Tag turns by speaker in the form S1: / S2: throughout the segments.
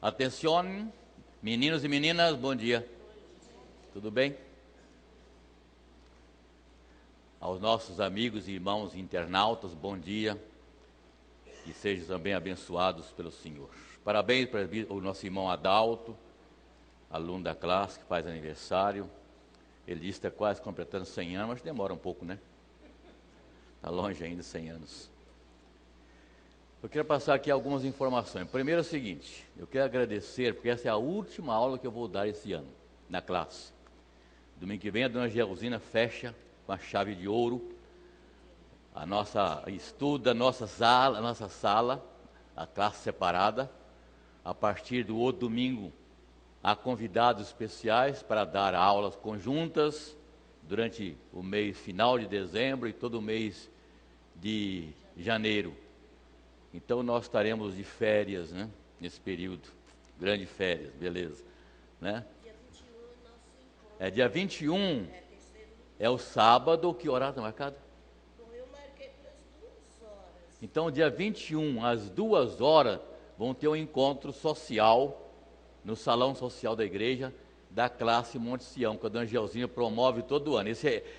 S1: Atenção, meninos e meninas, bom dia. Tudo bem? Aos nossos amigos e irmãos internautas, bom dia. Que sejam também abençoados pelo Senhor. Parabéns para o nosso irmão Adalto, aluno da classe que faz aniversário. Ele disse que está quase completando 100 anos, mas demora um pouco, né? Está longe ainda, 100 anos. Eu quero passar aqui algumas informações. Primeiro é o seguinte, eu quero agradecer, porque essa é a última aula que eu vou dar esse ano, na classe. Domingo que vem a dona Geusina fecha com a chave de ouro a nossa estudo, a nossa sala, a classe separada. A partir do outro domingo, há convidados especiais para dar aulas conjuntas durante o mês final de dezembro e todo o mês de janeiro. Então nós estaremos de férias, né, nesse período, grande férias, beleza, né? Dia 21 nosso encontro. É dia 21, é o sábado, que horário está marcado?
S2: Eu marquei para as 2 horas.
S1: Então dia 21, às 2 horas, vão ter um encontro social, no salão social da igreja, da classe Monte Sião, que a dona Geusina promove todo ano.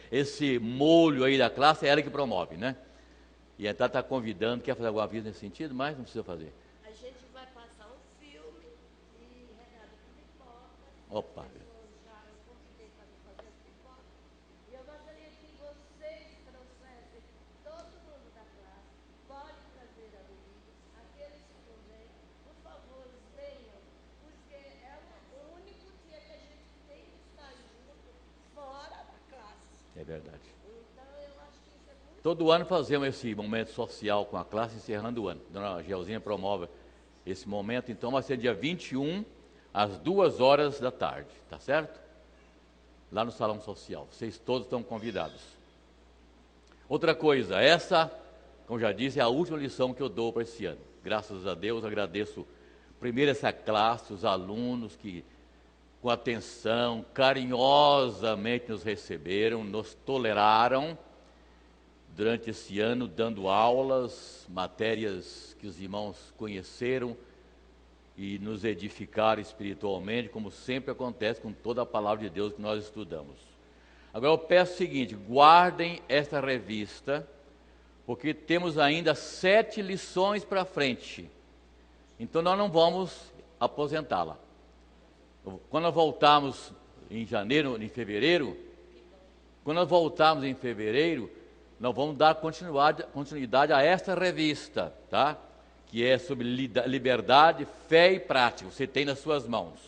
S1: Esse molho aí da classe é ela que promove, né? E então está convidando, quer fazer alguma coisa nesse sentido, mas não precisa fazer.
S2: A gente vai passar um filme e regado com pipoca.
S1: Opa!
S2: Eu convidei para fazer as pipocas. E eu gostaria que vocês trouxessem todo mundo da classe. Pode trazer amigos, aqueles que não vêm, por favor, venham. Porque é o único dia que a gente tem que estar junto fora da classe.
S1: É verdade.
S2: Então eu acho que isso é muito.
S1: Todo ano fazemos esse momento social com a classe, encerrando o ano. A dona Geusina promove esse momento, então vai ser dia 21, às 2 horas da tarde, tá certo? Lá no salão social. Vocês todos estão convidados. Outra coisa, essa, como já disse, é a última lição que eu dou para esse ano. Graças a Deus, agradeço primeiro essa classe, os alunos que com atenção, carinhosamente nos receberam, nos toleraram durante esse ano, dando aulas, matérias que os irmãos conheceram e nos edificaram espiritualmente, como sempre acontece com toda a palavra de Deus que nós estudamos. Agora eu peço o seguinte, guardem esta revista, porque temos ainda 7 lições para frente, então nós não vamos aposentá-la. Quando nós voltarmos em janeiro, em fevereiro, nós vamos dar continuidade a esta revista, tá? Que é sobre liberdade, fé e prática. Você tem nas suas mãos.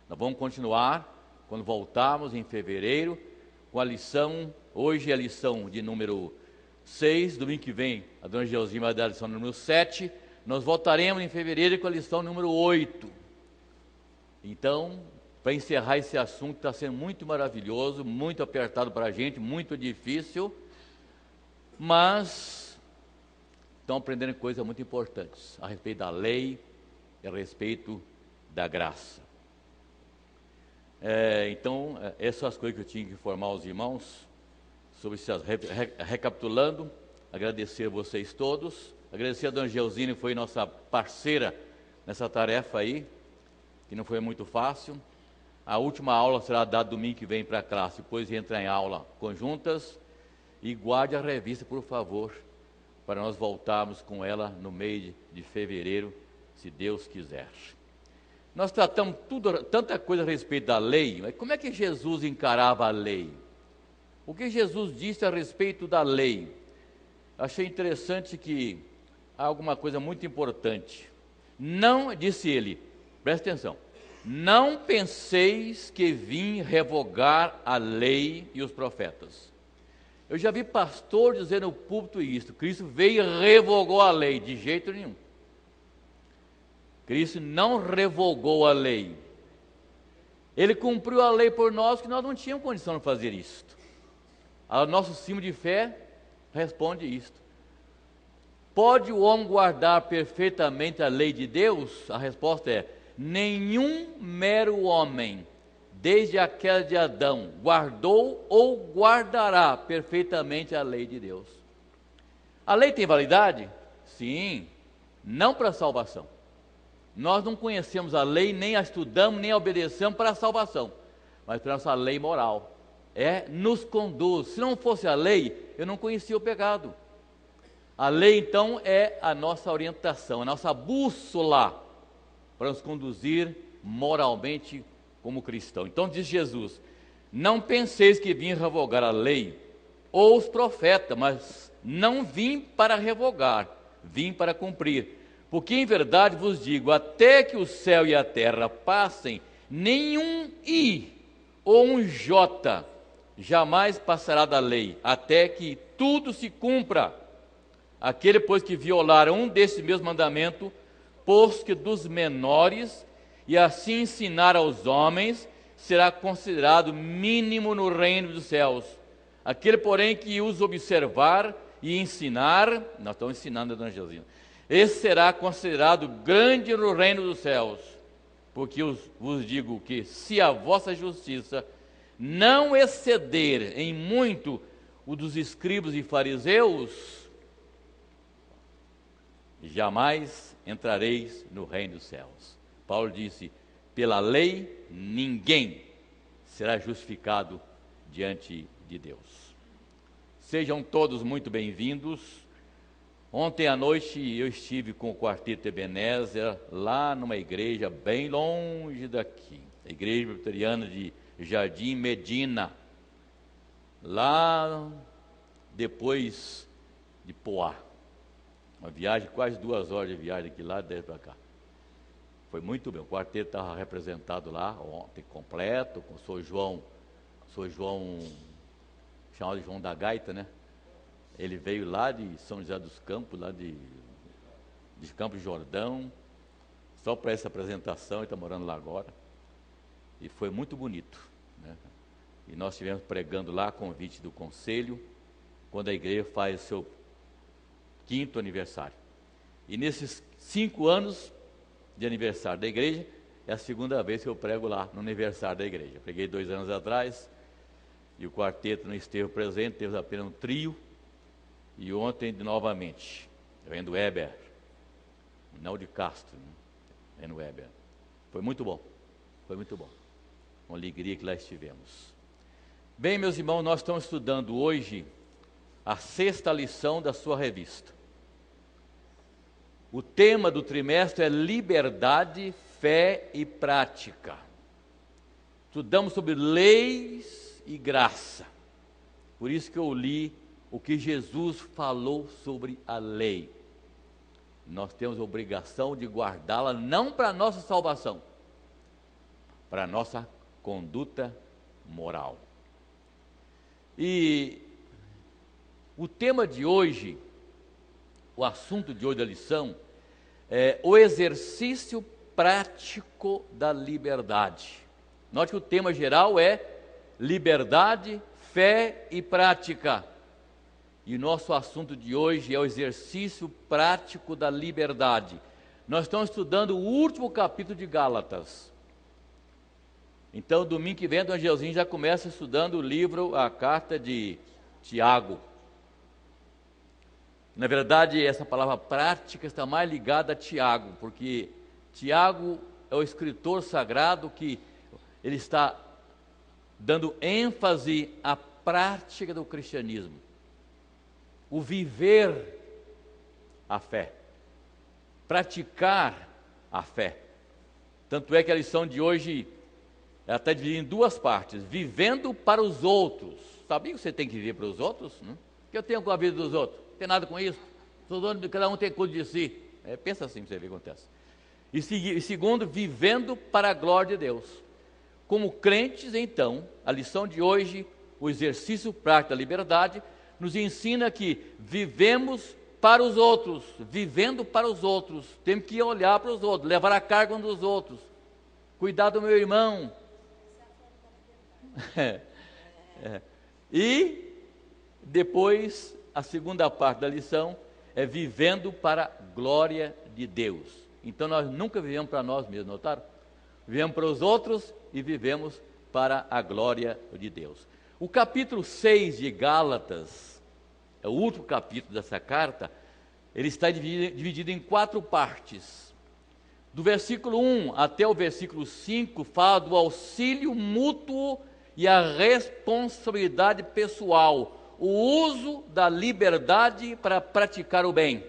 S1: Nós vamos continuar, quando voltarmos em fevereiro, com a lição, hoje é a lição de número 6, domingo que vem a dona Geusina vai dar a lição número 7, nós voltaremos em fevereiro com a lição número 8. Então, para encerrar esse assunto, está sendo muito maravilhoso, muito apertado para a gente, muito difícil, mas estão aprendendo coisas muito importantes a respeito da lei e a respeito da graça. Então, essas são as coisas que eu tinha que informar os irmãos sobre isso. Recapitulando, agradecer a vocês todos, agradecer a dona Geusina, que foi nossa parceira nessa tarefa aí, que não foi muito fácil. A última aula será dada domingo que vem para a classe, depois entra em aula conjuntas. E guarde a revista, por favor, para nós voltarmos com ela no mês de fevereiro, se Deus quiser. Nós tratamos tanta coisa a respeito da lei, mas como é que Jesus encarava a lei? O que Jesus disse a respeito da lei? Achei interessante que há alguma coisa muito importante. Não, disse ele, presta atenção, não penseis que vim revogar a lei e os profetas. Eu já vi pastor dizer no púlpito isto, Cristo veio e revogou a lei, de jeito nenhum. Cristo não revogou a lei. Ele cumpriu a lei por nós, que nós não tínhamos condição de fazer isto. O nosso cimo de fé responde isto. Pode o homem guardar perfeitamente a lei de Deus? A resposta é, nenhum mero homem, desde a queda de Adão, guardou ou guardará perfeitamente a lei de Deus. A lei tem validade? Sim, não para salvação. Nós não conhecemos a lei, nem a estudamos, nem a obedecemos para a salvação, mas para a nossa lei moral. Nos conduz. Se não fosse a lei, eu não conhecia o pecado. A lei, então, é a nossa orientação, a nossa bússola para nos conduzir moralmente como cristão. Então diz Jesus: não penseis que vim revogar a lei ou os profetas, mas não vim para revogar, vim para cumprir. Porque em verdade vos digo, até que o céu e a terra passem, nenhum i ou um j jamais passará da lei, até que tudo se cumpra. Aquele, pois, que violar um desses meus mandamentos, posto que dos menores, e assim ensinar aos homens, será considerado mínimo no reino dos céus. Aquele, porém, que os observar e ensinar, nós estamos ensinando a Dona Josina, esse será considerado grande no reino dos céus. Porque vos digo que, se a vossa justiça não exceder em muito o dos escribas e fariseus, jamais entrareis no reino dos céus. Paulo disse: pela lei ninguém será justificado diante de Deus. Sejam todos muito bem-vindos. Ontem à noite eu estive com o Quarteto Ebenezer lá numa igreja bem longe daqui, a Igreja Presbiteriana de Jardim Medina, lá depois de Poá. Uma viagem, quase 2 horas de viagem aqui lá, desde para cá. Foi muito bem, o quarteto estava representado lá ontem completo, com o Sr. João, chamado de João da Gaita, né? Ele veio lá de São José dos Campos, lá de Campos de Jordão, só para essa apresentação, ele está morando lá agora. E foi muito bonito, né? E nós estivemos pregando lá a convite do conselho, quando a igreja faz o seu 5º aniversário. E nesses 5 anos de aniversário da igreja, é a 2ª vez que eu prego lá no aniversário da igreja. Eu preguei 2 anos atrás, e o quarteto não esteve presente, teve apenas um trio. E ontem, novamente, vendo Weber, não de Castro, né? Vendo Weber. Foi muito bom, uma alegria que lá estivemos. Bem, meus irmãos, nós estamos estudando hoje a 6ª lição da sua revista. O tema do trimestre é liberdade, fé e prática. Estudamos sobre leis e graça. Por isso que eu li o que Jesus falou sobre a lei. Nós temos a obrigação de guardá-la não para a nossa salvação, para a nossa conduta moral. E o tema de hoje, o assunto de hoje da lição, é o exercício prático da liberdade. Note que o tema geral é liberdade, fé e prática. E nosso assunto de hoje é o exercício prático da liberdade. Nós estamos estudando o último capítulo de Gálatas. Então, domingo que vem, o Angelzinho já começa estudando o livro, a carta de Tiago. Na verdade, essa palavra prática está mais ligada a Tiago, porque Tiago é o escritor sagrado que ele está dando ênfase à prática do cristianismo. O viver a fé, praticar a fé. Tanto é que a lição de hoje ela está dividida em 2 partes: vivendo para os outros. Sabia que você tem que viver para os outros? Não? O que eu tenho com a vida dos outros? Não tem nada com isso. Cada um tem cuidado de si. Pensa assim para você ver o que acontece. E segundo, vivendo para a glória de Deus. Como crentes, então, a lição de hoje, o exercício prático da liberdade, nos ensina que vivemos para os outros, vivendo para os outros. Temos que olhar para os outros, levar a carga um dos outros, cuidar do meu irmão. E depois, a segunda parte da lição é vivendo para a glória de Deus. Então nós nunca vivemos para nós mesmos, notaram? Vivemos para os outros e vivemos para a glória de Deus. O capítulo 6 de Gálatas, é o último capítulo dessa carta, ele está dividido em 4 partes. Do versículo 1 até o versículo 5 fala do auxílio mútuo e a responsabilidade pessoal, o uso da liberdade para praticar o bem.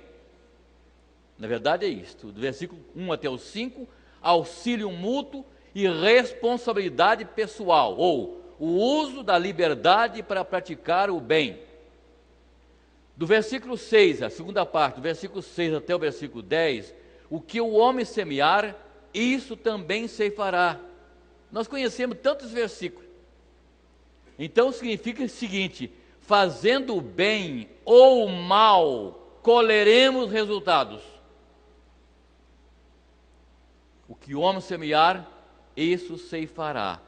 S1: Na verdade é isto, do versículo 1 até o 5, auxílio mútuo e responsabilidade pessoal, ou o uso da liberdade para praticar o bem. Do versículo 6, a segunda parte, do versículo 6 até o versículo 10, o que o homem semear, isso também ceifará. Nós conhecemos tantos versículos. Então significa o seguinte: fazendo o bem ou o mal, colheremos resultados. O que o homem semear, isso ceifará.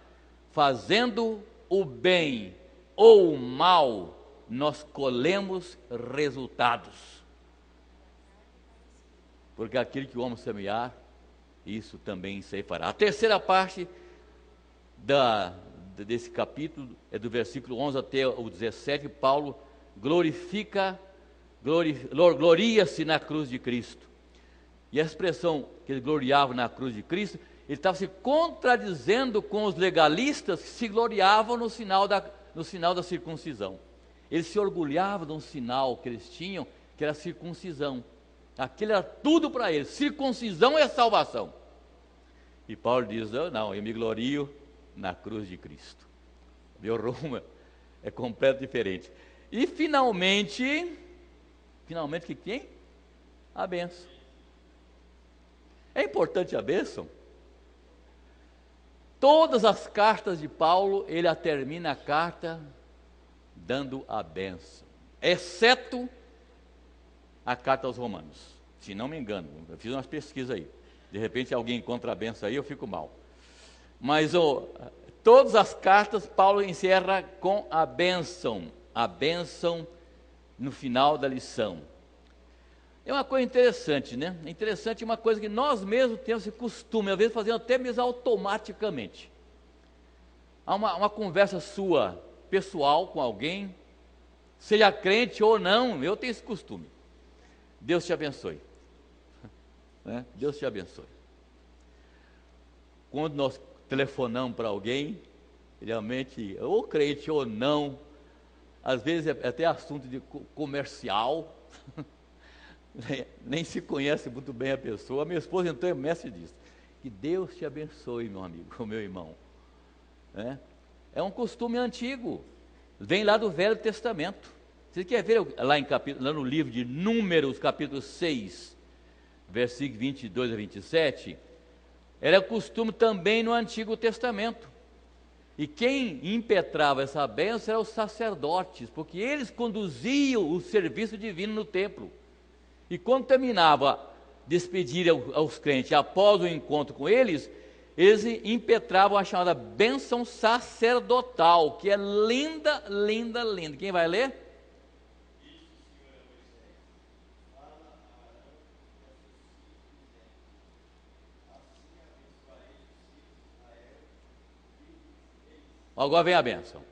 S1: Fazendo o bem ou o mal, nós colhemos resultados. Porque aquele que o homem semear, isso também ceifará. A terceira parte desse capítulo é do versículo 11 até o 17. Paulo gloria-se na cruz de Cristo. E a expressão que ele gloriava na cruz de Cristo, ele estava se contradizendo com os legalistas que se gloriavam no sinal da circuncisão. Eles se orgulhavam de um sinal que eles tinham, que era a circuncisão. Aquilo era tudo para eles. Circuncisão é salvação. E Paulo diz: não, eu me glorio na cruz de Cristo. Meu rumo é completamente diferente. E finalmente o que tem? A bênção. É importante a bênção? Todas as cartas de Paulo, ele termina a carta dando a bênção, exceto a carta aos Romanos, se não me engano. Eu fiz umas pesquisas aí, de repente alguém encontra a bênção aí, eu fico mal. Mas todas as cartas Paulo encerra com a bênção no final da lição. É uma coisa interessante, né? É interessante, uma coisa que nós mesmos temos esse costume, às vezes fazendo até mesmo automaticamente. Há uma conversa sua, pessoal, com alguém, seja crente ou não, eu tenho esse costume. Deus te abençoe. Né? Deus te abençoe. Quando nós telefonamos para alguém, realmente, ou crente ou não, às vezes é até assunto de comercial, nem se conhece muito bem a pessoa. A minha esposa então é mestre disso. Que Deus te abençoe, meu amigo, meu irmão. É um costume antigo, vem lá do Velho Testamento. Você quer ver lá no livro de Números, capítulo 6, versículo 22 a 27? Era costume também no Antigo Testamento. E quem impetrava essa bênção eram os sacerdotes, porque eles conduziam o serviço divino no templo. E quando terminava despedir aos crentes, após o encontro com eles impetravam a chamada bênção sacerdotal, que é linda, linda, linda. Quem vai ler? Agora vem a bênção.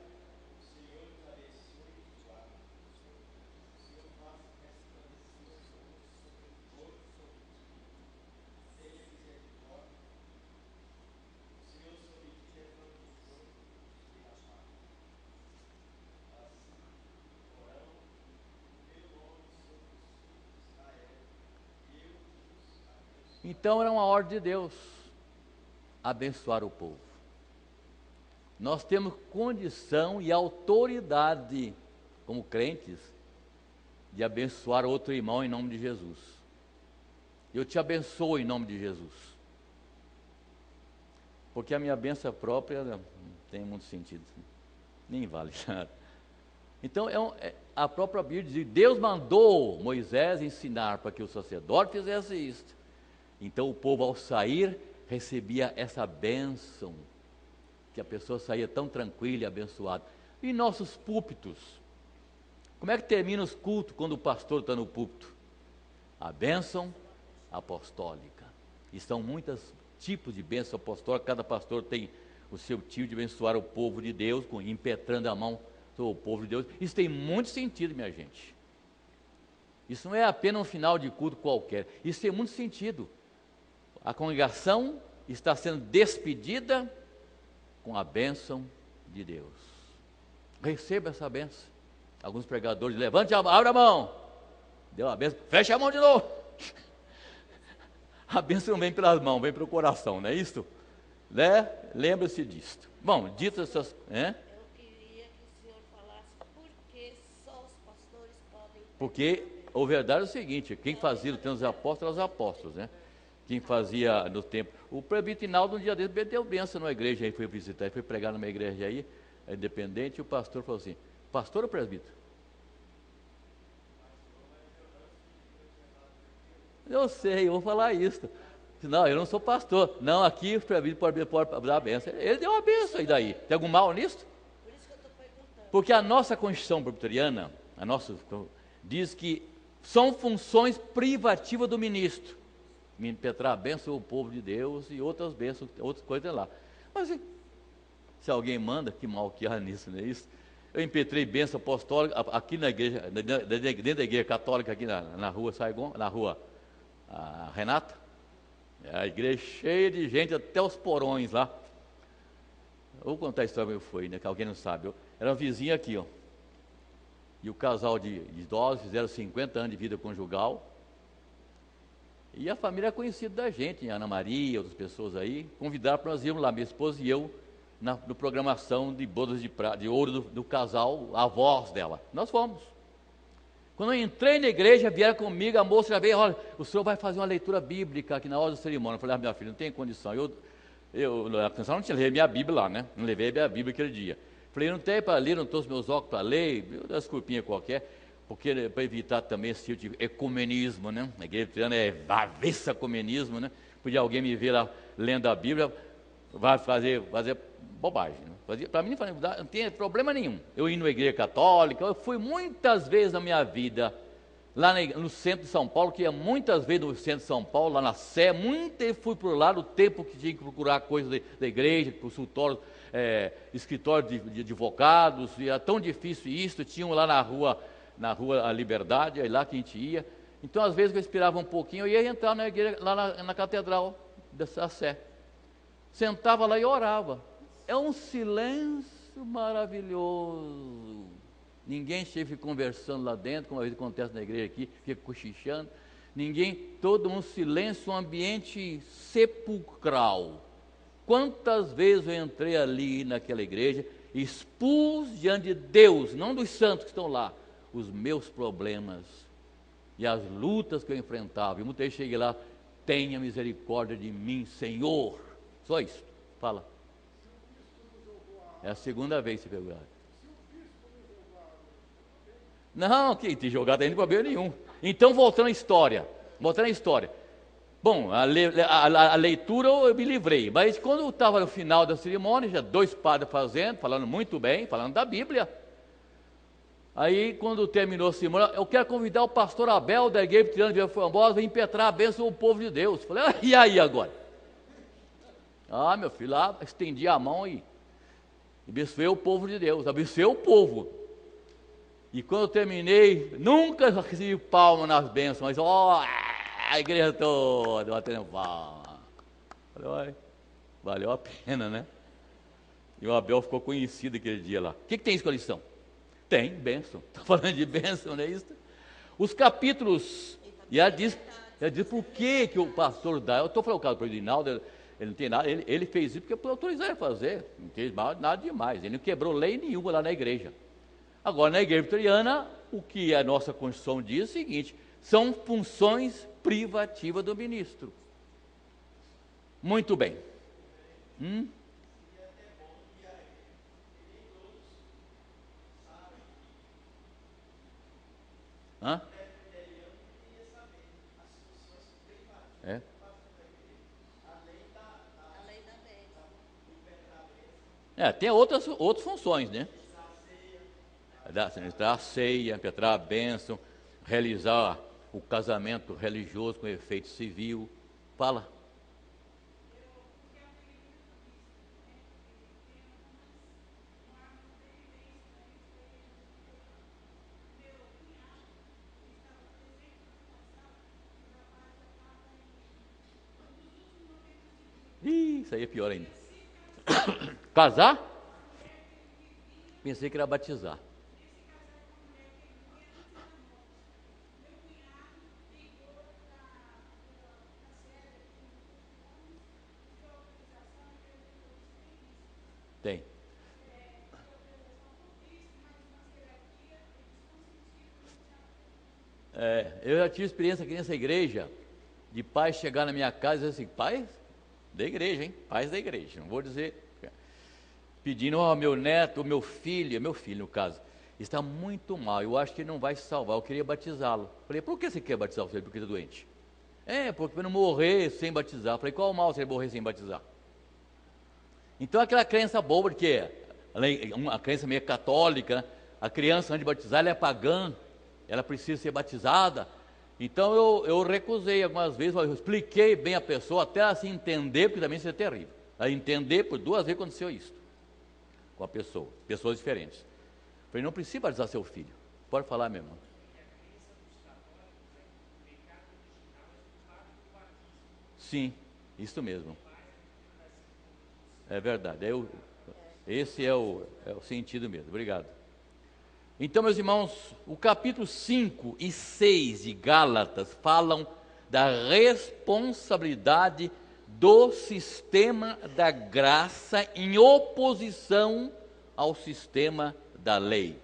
S1: Então era uma ordem de Deus abençoar o povo. Nós temos condição e autoridade, como crentes, de abençoar outro irmão em nome de Jesus. Eu te abençoo em nome de Jesus. Porque a minha bênção própria não tem muito sentido, nem vale nada. Então, a própria Bíblia diz: Deus mandou Moisés ensinar para que o sacerdote fizesse isto. Então o povo, ao sair, recebia essa bênção, que a pessoa saía tão tranquila e abençoada. E nossos púlpitos? Como é que termina os cultos quando o pastor está no púlpito? A bênção apostólica. E são muitos tipos de bênção apostólica, cada pastor tem o seu tipo de abençoar o povo de Deus, impetrando a mão sobre o povo de Deus. Isso tem muito sentido, minha gente. Isso não é apenas um final de culto qualquer, isso tem muito sentido. a congregação está sendo despedida com a bênção de Deus. Receba essa bênção. Alguns pregadores, levante, abre a mão. Deu a bênção, fecha a mão de novo. A bênção não vem pelas mãos, vem pelo coração, não é isso? Né? Lembre-se disto. Bom, dito essas...
S2: Eu queria que o senhor falasse por que só os pastores podem...
S1: Porque a verdade é o seguinte, quem fazia no tempo dos apóstolos eram os apóstolos, né? Quem fazia no tempo... O presbítero Inaldo, um dia dele, deu bênção numa igreja aí, foi visitar, foi pregar numa igreja aí, independente, e o pastor falou assim, pastor ou presbítero? Eu sei, eu vou falar isso. Não, eu não sou pastor. Não, aqui o presbítero pode dar a bênção. Ele deu a bênção, e daí? Tem algum mal nisso?
S2: Por isso que eu estou perguntando.
S1: Porque a nossa Constituição presbiteriana, diz que são funções privativas do ministro. Impetrar a bênção ao povo de Deus e outras bênçãos, outras coisas lá. Mas se alguém manda, que mal que há nisso, não é isso? Eu impetrei bênção apostólica aqui na igreja, dentro da igreja católica, aqui na rua Saigon, na rua Renata. A igreja cheia de gente, até os porões lá. Eu vou contar a história como foi, né? Que alguém não sabe. Era uma vizinha aqui, ó. E o casal de idosos fizeram 50 anos de vida conjugal. E a família é conhecida da gente, Ana Maria, outras pessoas aí, convidaram para nós irmos lá, minha esposa e eu, na programação de bodas de ouro do casal, avós dela. Nós fomos. Quando eu entrei na igreja, vieram comigo, a moça já veio, olha, o senhor vai fazer uma leitura bíblica aqui na hora da cerimônia. Eu falei, minha filha, não tem condição. Eu não tinha levei minha Bíblia lá, né? Não levei minha Bíblia aquele dia. Falei, não tem para ler, não trouxe meus óculos para ler, uma desculpinha qualquer. Porque para evitar também esse tipo de ecumenismo, né? A igreja presbiteriana é avessa ecumenismo, né? Podia alguém me ver lá lendo a Bíblia, vai fazer bobagem. Né? Para mim não tem problema nenhum. Eu ia numa igreja católica, eu fui muitas vezes na minha vida, lá no centro de São Paulo, que ia muitas vezes no centro de São Paulo, lá na Sé, fui por lá no tempo que tinha que procurar coisas da igreja, consultório, escritório de advogados, e era tão difícil isso, tinham lá na rua a Liberdade, aí lá que a gente ia. Então, às vezes, eu esperava um pouquinho, eu ia entrar na igreja, lá na catedral dessa Sé. Sentava lá e orava. É um silêncio maravilhoso. Ninguém esteve conversando lá dentro, como às vezes acontece na igreja aqui, fica cochichando. Ninguém, todo um silêncio, um ambiente sepulcral. Quantas vezes eu entrei ali naquela igreja, expus diante de Deus, não dos santos que estão lá, os meus problemas e as lutas que eu enfrentava. E muitas vezes cheguei lá, tenha misericórdia de mim, Senhor. Só isso, fala. É a segunda vez que você pegou. Não, que te jogar não tem problema nenhum. Então, voltando à história. Bom, a leitura eu me livrei, mas quando eu estava no final da cerimônia, já 2 padres falando muito bem, falando da Bíblia. Aí, quando terminou a cerimônia, eu quero convidar o pastor Abel da igreja presbiteriana de Vila Formosa a impetrar a bênção ao povo de Deus. Falei, e aí agora? Meu filho, lá estendi a mão e abençoei o povo de Deus, abençoei o povo. E quando eu terminei, nunca recebi palma nas bênçãos, mas a igreja toda batendo palma. Falei, valeu a pena, né? E o Abel ficou conhecido aquele dia lá. O que tem isso com a lição? Tem, bênção. Está falando de bênção, não é isso? Os capítulos, e ela diz por que o pastor dá. Eu estou falando o caso do Edinaldo, ele não tem nada, ele fez isso porque autorizaram ele a fazer, não fez nada demais, ele não quebrou lei nenhuma lá na igreja. Agora, na igreja presbiteriana, o que a nossa Constituição diz é o seguinte: são funções privativas do ministro. Muito bem. Hã? É. Tem outras funções, né? Administrar a ceia, impetrar a bênção, realizar o casamento religioso com efeito civil. Fala. Isso aí é pior ainda. Casar? Pensei que era batizar. Tem. Eu já tive experiência aqui nessa igreja, de pais chegar na minha casa e dizer assim, pais da igreja, hein? Pais da igreja, não vou dizer, pedindo, meu neto, meu filho no caso, está muito mal, eu acho que ele não vai se salvar, eu queria batizá-lo. Falei, por que você quer batizar o filho? Porque ele está doente. Porque para não morrer sem batizar. Falei, qual o mal se ele morrer sem batizar? Então aquela crença boba de que, uma crença meio católica, né? A criança antes de batizar, ela é pagã, ela precisa ser batizada. Então eu recusei algumas vezes, eu expliquei bem a pessoa, até ela se entender, porque também isso é terrível. Ela entender, por 2 vezes aconteceu isso com a pessoa, pessoas diferentes. Falei, não precisa batizar seu filho, pode falar, meu irmão. Sim, isso mesmo. É verdade, esse é o sentido mesmo, obrigado. Então, meus irmãos, o capítulo 5 e 6 de Gálatas falam da responsabilidade do sistema da graça em oposição ao sistema da lei.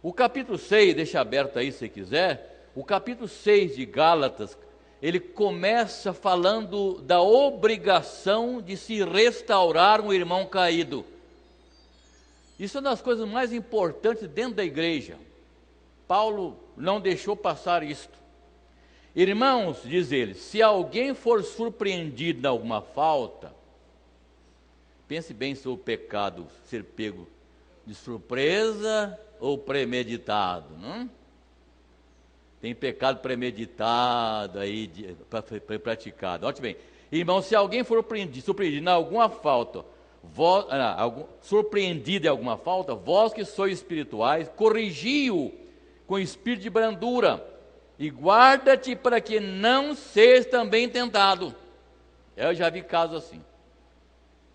S1: O capítulo 6, deixa aberto aí se quiser, o capítulo 6 de Gálatas, ele começa falando da obrigação de se restaurar um irmão caído. Isso é uma das coisas mais importantes dentro da igreja. Paulo não deixou passar isto. Irmãos, diz ele, se alguém for surpreendido em alguma falta, pense bem sobre o pecado ser pego de surpresa ou premeditado, não? Tem pecado premeditado aí, praticado. Note bem, irmãos, se alguém for surpreendido em alguma falta, surpreendido em alguma falta, vós que sois espirituais, corrigi-o com espírito de brandura, e guarda-te para que não sejas também tentado. Eu já vi casos assim.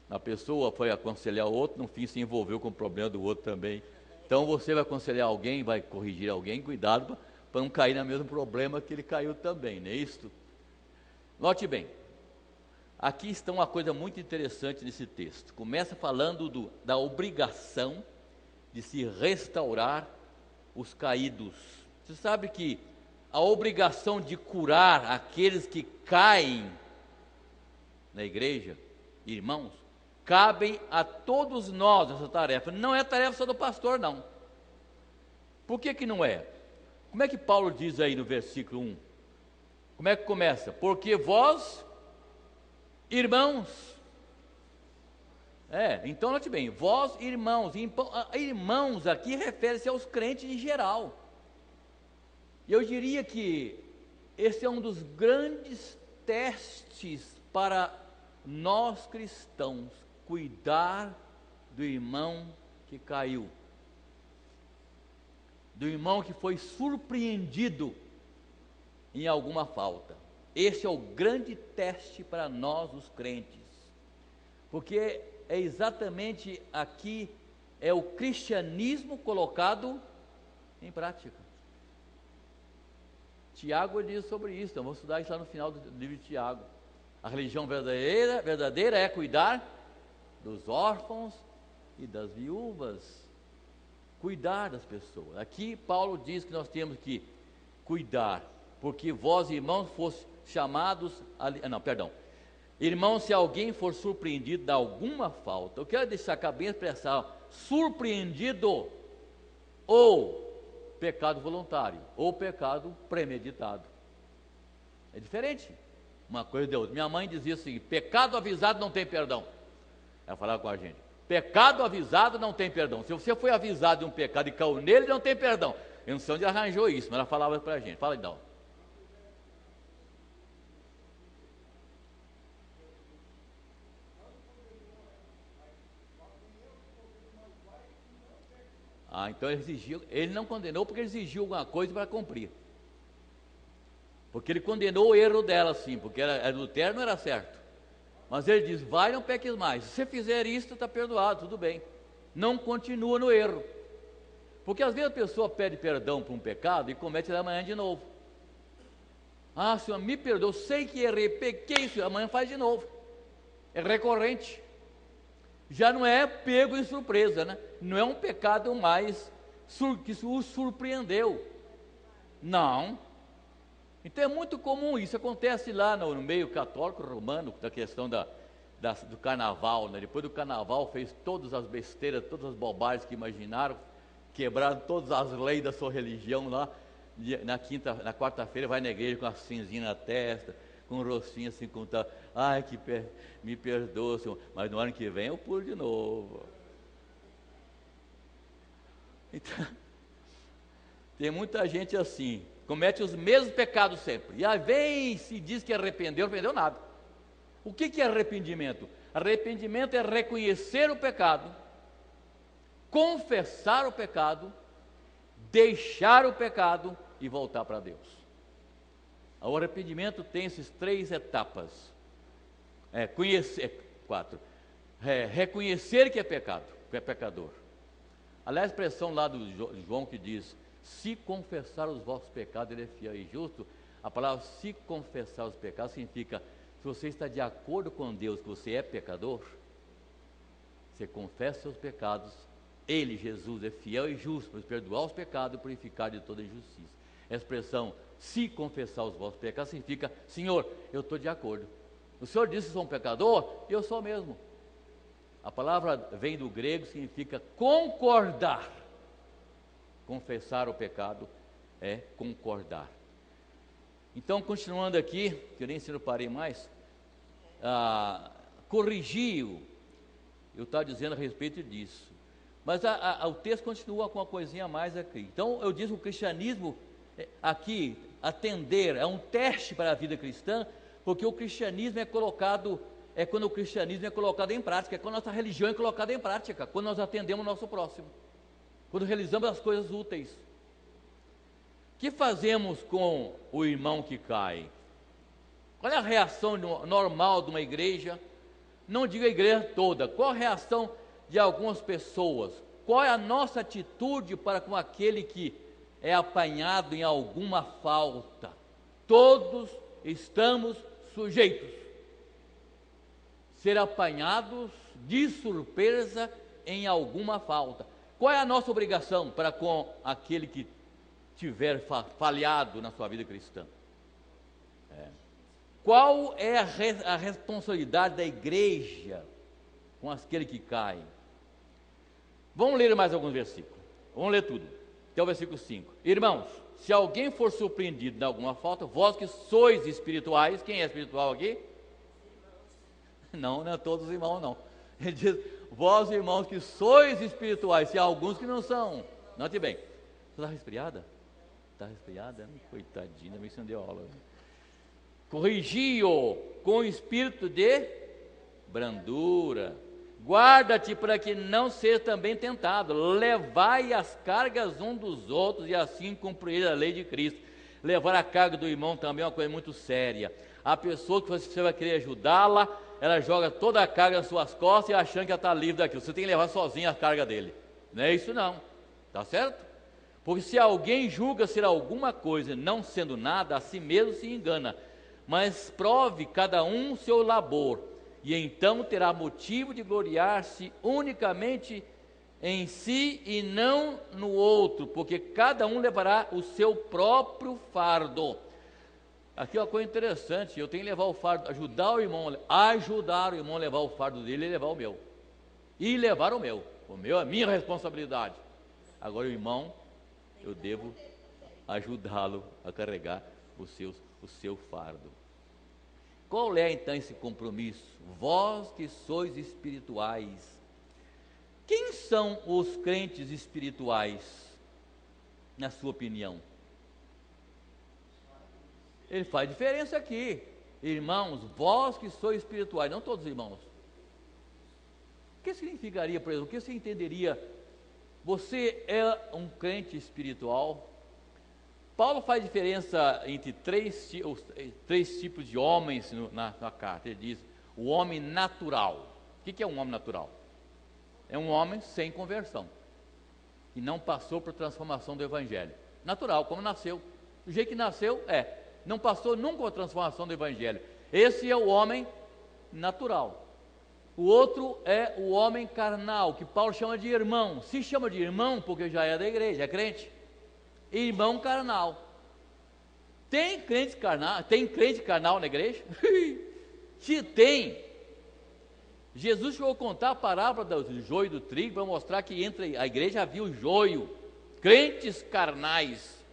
S1: A pessoa foi aconselhar o outro, no fim se envolveu com o problema do outro também. Então você vai aconselhar alguém, vai corrigir alguém, cuidado para não cair no mesmo problema que ele caiu também, não é isto? Note bem, aqui está uma coisa muito interessante nesse texto. Começa falando da obrigação de se restaurar os caídos. Você sabe que a obrigação de curar aqueles que caem na igreja, irmãos, cabem a todos nós essa tarefa. Não é tarefa só do pastor, não. Por que não é? Como é que Paulo diz aí no versículo 1? Como é que começa? Porque vós, irmãos. Então note bem, vós, irmãos. Irmãos aqui refere-se aos crentes em geral. E eu diria que esse é um dos grandes testes para nós cristãos, cuidar do irmão que caiu, do irmão que foi surpreendido em alguma falta. Esse é o grande teste para nós os crentes, porque é exatamente aqui, é o cristianismo colocado em prática. Tiago diz sobre isso, então vamos estudar isso lá no final do livro de Tiago. A religião verdadeira é cuidar dos órfãos e das viúvas, cuidar das pessoas. Aqui Paulo diz que nós temos que cuidar, porque vós, irmãos, fosse chamados irmãos, se alguém for surpreendido de alguma falta, eu quero deixar bem expressar, surpreendido ou pecado voluntário, ou pecado premeditado. É diferente uma coisa de outra. Minha mãe dizia assim, pecado avisado não tem perdão. Ela falava com a gente, pecado avisado não tem perdão. Se você foi avisado de um pecado e caiu nele, não tem perdão. Eu não sei onde arranjou isso, mas ela falava para a gente. Fala então. Então ele não condenou porque ele exigiu alguma coisa para cumprir. Porque ele condenou o erro dela, sim, porque adultério não era certo. Mas ele diz, vai, não peques mais. Se você fizer isso, está perdoado, tudo bem. Não continua no erro. Porque às vezes a pessoa pede perdão por um pecado e comete ele amanhã de novo. Ah, Senhor, me perdoa, eu sei que errei, pequei, Senhor, amanhã faz de novo. É recorrente. Já não é pego em surpresa, né? Não é um pecado mais que o surpreendeu. Não. Então é muito comum, isso acontece lá no meio católico romano, da questão do carnaval, né? Depois do carnaval fez todas as besteiras, todas as bobagens que imaginaram, quebraram todas as leis da sua religião lá. Na quarta-feira vai na igreja com a cinzinha na testa, com um rostinho assim, ai, me perdoa, Senhor, mas no ano que vem eu pulo de novo. Então, tem muita gente assim, comete os mesmos pecados sempre, e aí vem e se diz que arrependeu nada. O que é arrependimento? Arrependimento é reconhecer o pecado, confessar o pecado, deixar o pecado e voltar para Deus. O arrependimento tem essas 3 etapas. Reconhecer que é pecado, que é pecador. Aliás, a expressão lá do João que diz, se confessar os vossos pecados, ele é fiel e justo. A palavra se confessar os pecados significa, se você está de acordo com Deus que você é pecador, você confessa seus pecados, ele, Jesus, é fiel e justo para perdoar os pecados e purificar de toda injustiça. A expressão, se confessar os vossos pecados, significa, Senhor, eu estou de acordo. O Senhor disse que sou um pecador, eu sou mesmo. A palavra vem do grego, significa concordar. Confessar o pecado é concordar. Então, continuando aqui, que eu nem sei se eu parei mais, corrigiu, eu estava dizendo a respeito disso. Mas o texto continua com uma coisinha a mais aqui. Então, eu disse que o cristianismo aqui, atender, é um teste para a vida cristã, porque o cristianismo é colocado, quando o cristianismo é colocado em prática, é quando a nossa religião é colocada em prática, quando nós atendemos o nosso próximo, quando realizamos as coisas úteis. O que fazemos com o irmão que cai? Qual é a reação normal de uma igreja? Não digo a igreja toda, qual a reação de algumas pessoas? Qual é a nossa atitude para com aquele que é apanhado em alguma falta? Todos estamos sujeitos a ser apanhados de surpresa em alguma falta. Qual é a nossa obrigação para com aquele que tiver falhado na sua vida cristã? Qual é a responsabilidade da igreja com aquele que cai? Vamos ler mais alguns versículos. Vamos ler tudo. Até o versículo 5. Irmãos, se alguém for surpreendido em alguma falta, vós que sois espirituais, quem é espiritual aqui? Não é todos os irmãos, não. Ele diz, vós irmãos que sois espirituais, se há alguns que não são. Note bem. Você está resfriada? Está resfriada? Coitadinha, me acendeu a aula. Corrigi-o com espírito de brandura. Guarda-te para que não seja também tentado. Levai as cargas um dos outros e assim cumprir a lei de Cristo. Levar a carga do irmão também é uma coisa muito séria. A pessoa que você vai querer ajudá-la, ela joga toda a carga nas suas costas e achando que ela está livre daquilo. Você tem que levar sozinho a carga dele. Não é isso não. Tá certo? Porque se alguém julga ser alguma coisa, não sendo nada, a si mesmo se engana. Mas prove cada um o seu labor, e então terá motivo de gloriar-se unicamente em si e não no outro, porque cada um levará o seu próprio fardo. Aqui é uma coisa interessante, eu tenho que levar o fardo, ajudar o irmão a levar o fardo dele e levar o meu. E levar o meu é a minha responsabilidade. Agora o irmão, eu devo ajudá-lo a carregar o seu fardo. Qual é então esse compromisso? Vós que sois espirituais. Quem são os crentes espirituais, na sua opinião? Ele faz diferença aqui. Irmãos, vós que sois espirituais, não todos os irmãos. O que significaria, por exemplo, o que você entenderia? Você é um crente espiritual? Paulo faz diferença entre três tipos de homens na carta. Ele diz, O homem natural. O que é um homem natural? É um homem sem conversão, que não passou por transformação do Evangelho. Natural, como nasceu. Do jeito que nasceu, não passou nunca por transformação do Evangelho. Esse é o homem natural. O outro é o homem carnal, que Paulo chama de irmão. Se chama de irmão porque já é da igreja, é crente. Irmão carnal. Tem crente carnal na igreja? Se tem, Jesus chegou a contar a parábola do joio e do trigo para mostrar que entre a igreja havia o joio, crentes carnais.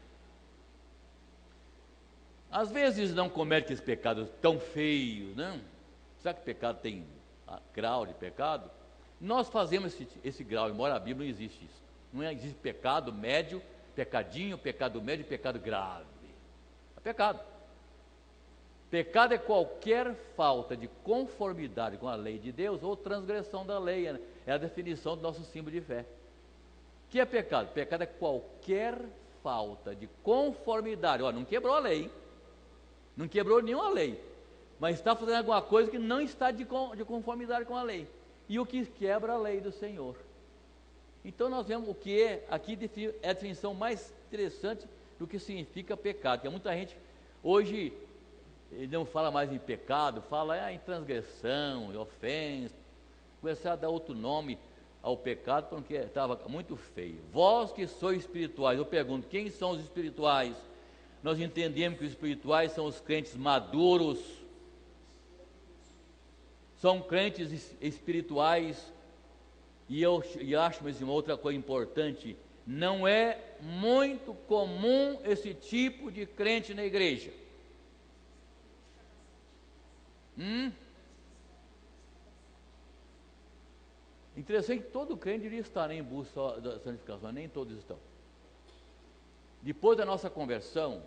S1: Às vezes não comete aqueles pecados tão feios, não? Será que pecado tem grau de pecado? Nós fazemos esse grau, embora a Bíblia não existe isso. Não existe pecado médio, pecadinho, pecado médio e pecado grave. É pecado. Pecado é qualquer falta de conformidade com a lei de Deus ou transgressão da lei. É a definição do nosso símbolo de fé. O que é pecado? Pecado é qualquer falta de conformidade. Não quebrou a lei, hein? Não quebrou nenhuma lei, mas está fazendo alguma coisa que não está de conformidade com a lei. E o que quebra a lei do Senhor. Então nós vemos o que é, aqui é a definição mais interessante do que significa pecado. Porque muita gente hoje não fala mais em pecado, fala em transgressão, em ofensa, começar a dar outro nome ao pecado porque estava muito feio. Vós que sois espirituais, eu pergunto, quem são os espirituais? Nós entendemos que os espirituais são os crentes maduros, são crentes espirituais. E eu acho, mas uma outra coisa importante, não é muito comum esse tipo de crente na igreja. Interessante que todo crente deveria estar em busca da santificação, mas nem todos estão. Depois da nossa conversão,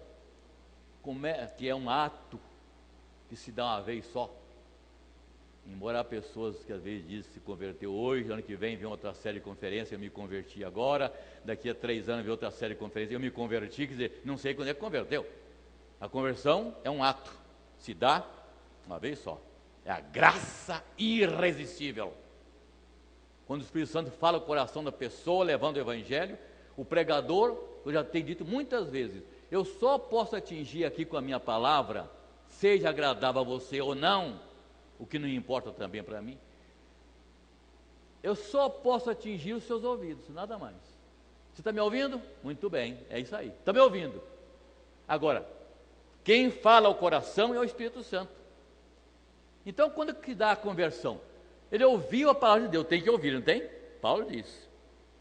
S1: que é um ato que se dá uma vez só, embora há pessoas que às vezes dizem que se converteu hoje, ano que vem outra série de conferências, eu me converti agora, daqui a 3 anos vem outra série de conferências, eu me converti, quer dizer, não sei quando é que converteu. A conversão é um ato, se dá uma vez só, é a graça irresistível. Quando o Espírito Santo fala o coração da pessoa, levando o Evangelho, o pregador, eu já tenho dito muitas vezes, eu só posso atingir aqui com a minha palavra, seja agradável a você ou não, o que não importa também para mim, eu só posso atingir os seus ouvidos, nada mais. Você está me ouvindo? Muito bem, é isso aí, está me ouvindo. Agora, quem fala ao coração é o Espírito Santo. Então, quando que dá a conversão? Ele ouviu a palavra de Deus, tem que ouvir, não tem? Paulo diz,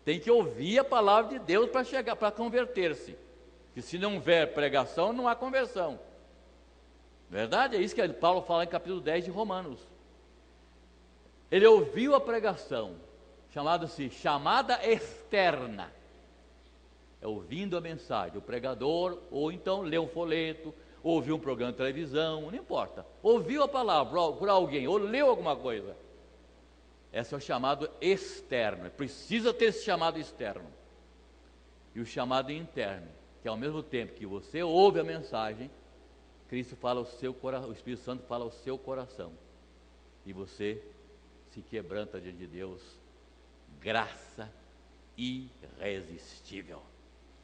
S1: tem que ouvir a palavra de Deus para chegar, para converter-se. Que se não houver pregação, não há conversão. Verdade? É isso que Paulo fala em capítulo 10 de Romanos. Ele ouviu a pregação, chamada externa. É ouvindo a mensagem do pregador, ou então leu um folheto, ouviu um programa de televisão, não importa. Ouviu a palavra por alguém, ou leu alguma coisa. Esse é o chamado externo. Precisa ter esse chamado externo. E o chamado interno, que ao mesmo tempo que você ouve a mensagem, Cristo fala ao seu coração, o Espírito Santo fala ao seu coração. E você se quebranta diante de Deus. Graça irresistível.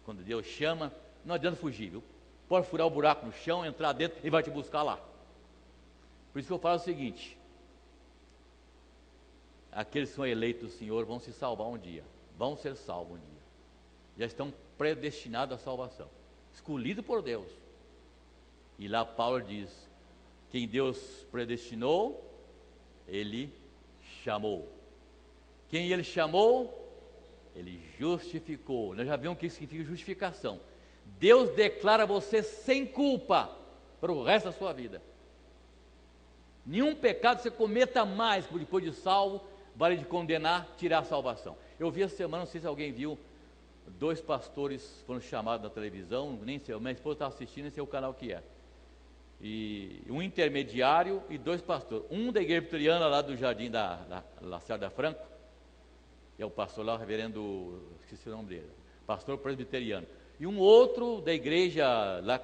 S1: Quando Deus chama, não adianta fugir, viu? Pode furar o buraco no chão, entrar dentro e vai te buscar lá. Por isso que eu falo o seguinte: aqueles que são eleitos do Senhor vão se salvar um dia, vão ser salvos um dia, já estão predestinados à salvação, escolhidos por Deus. E lá Paulo diz, quem Deus predestinou, Ele chamou. Quem Ele chamou, Ele justificou. Nós já vimos o que significa justificação. Deus declara você sem culpa para o resto da sua vida. Nenhum pecado você cometa mais depois de salvo vale de condenar, tirar a salvação. Eu vi essa semana, não sei se alguém viu, 2 pastores foram chamados na televisão, nem sei, minha esposa estava assistindo, nem sei o canal que é. E um intermediário e 2 pastores. Um da igreja presbiteriana lá do Jardim da Lacerda Franco, é o pastor lá, o reverendo, esqueci o nome dele, pastor presbiteriano. E um outro da igreja lá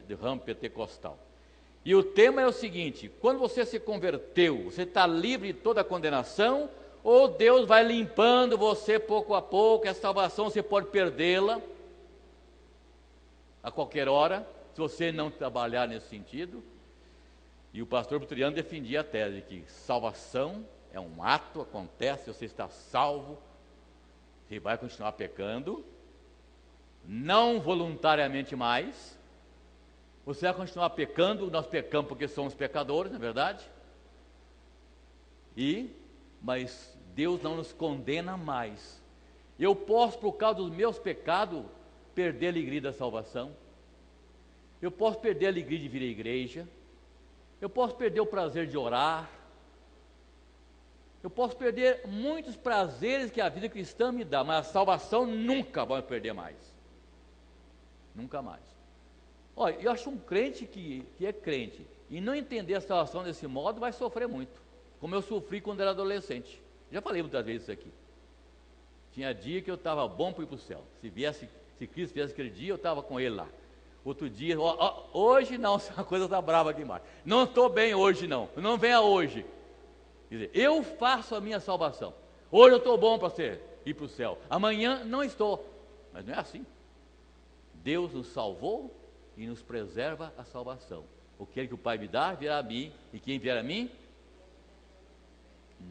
S1: do ramo pentecostal. E o tema é o seguinte: quando você se converteu, você está livre de toda condenação, ou Deus vai limpando você pouco a pouco? A salvação você pode perdê-la a qualquer hora, se você não trabalhar nesse sentido. E o pastor Butriano defendia a tese que salvação é um ato, acontece, você está salvo, você vai continuar pecando, não voluntariamente mais, você vai continuar pecando, nós pecamos porque somos pecadores, não é verdade? Mas Deus não nos condena mais. Eu posso, por causa dos meus pecados, perder a alegria da salvação, eu posso perder a alegria de vir à igreja, eu posso perder o prazer de orar, eu posso perder muitos prazeres que a vida cristã me dá, mas a salvação nunca vai perder mais. Nunca mais. Olha, eu acho um crente que é crente e não entender a salvação desse modo vai sofrer muito, como eu sofri quando era adolescente. Já falei muitas vezes isso aqui. Tinha dia que eu estava bom para ir para o céu. Se Cristo viesse aquele dia, eu estava com ele lá. Outro dia, hoje não, a coisa está brava aqui embaixo. Não estou bem hoje não venha hoje. Quer dizer, eu faço a minha salvação. Hoje eu estou bom para ir para o céu. Amanhã não estou. Mas não é assim. Deus nos salvou e nos preserva a salvação. O que o Pai me dá, virá a mim. E quem vier a mim,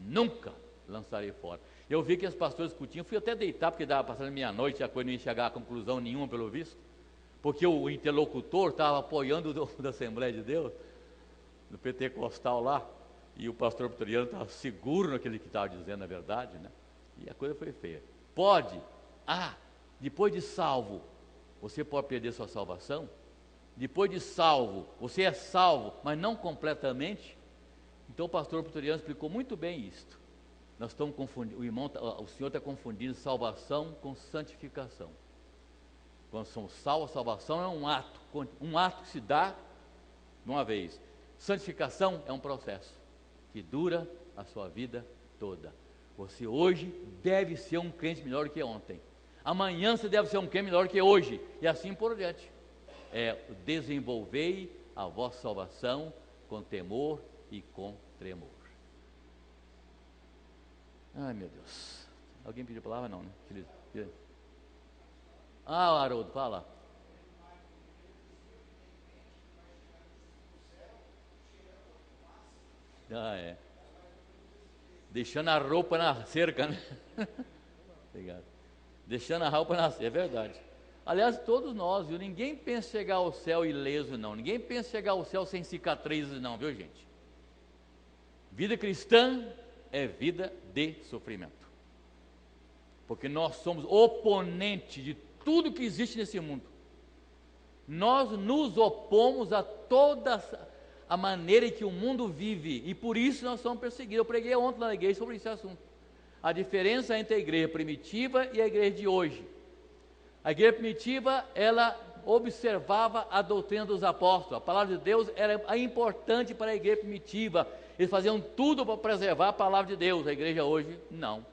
S1: nunca lançarei fora. Eu vi que os pastores discutiam, fui até deitar, porque estava passando meia-noite, a coisa não ia chegar a conclusão nenhuma, pelo visto. Porque o interlocutor estava apoiando da Assembleia de Deus, no pentecostal lá, e o pastor Butriano estava seguro naquele que estava dizendo a verdade, né? E a coisa foi feia. Depois de salvo, você pode perder sua salvação? Depois de salvo, você é salvo, mas não completamente? Então o pastor Butriano explicou muito bem isto. Nós estamos confundindo, o senhor está confundindo salvação com santificação. Quando somos salvos, a salvação é um ato que se dá de uma vez. Santificação é um processo que dura a sua vida toda. Você hoje deve ser um crente melhor que ontem. Amanhã você deve ser um crente melhor que hoje. E assim por diante. Desenvolvei a vossa salvação com temor e com tremor. Ai, meu Deus. Alguém pediu a palavra? Não, né? Haroldo, fala. Deixando a roupa na cerca, né? Obrigado. Deixando a roupa na cerca, é verdade. Aliás, todos nós, viu? Ninguém pensa em chegar ao céu ileso, não. Ninguém pensa em chegar ao céu sem cicatrizes, não, viu, gente? Vida cristã é vida de sofrimento. Porque nós somos oponente de tudo que existe nesse mundo. Nós nos opomos a toda a maneira em que o mundo vive, e por isso nós somos perseguidos. Eu preguei ontem na igreja sobre esse assunto. A diferença entre a igreja primitiva e a igreja de hoje. A igreja primitiva, ela observava a doutrina dos apóstolos. A palavra de Deus era importante para a igreja primitiva. Eles faziam tudo para preservar a palavra de Deus. A igreja hoje, não.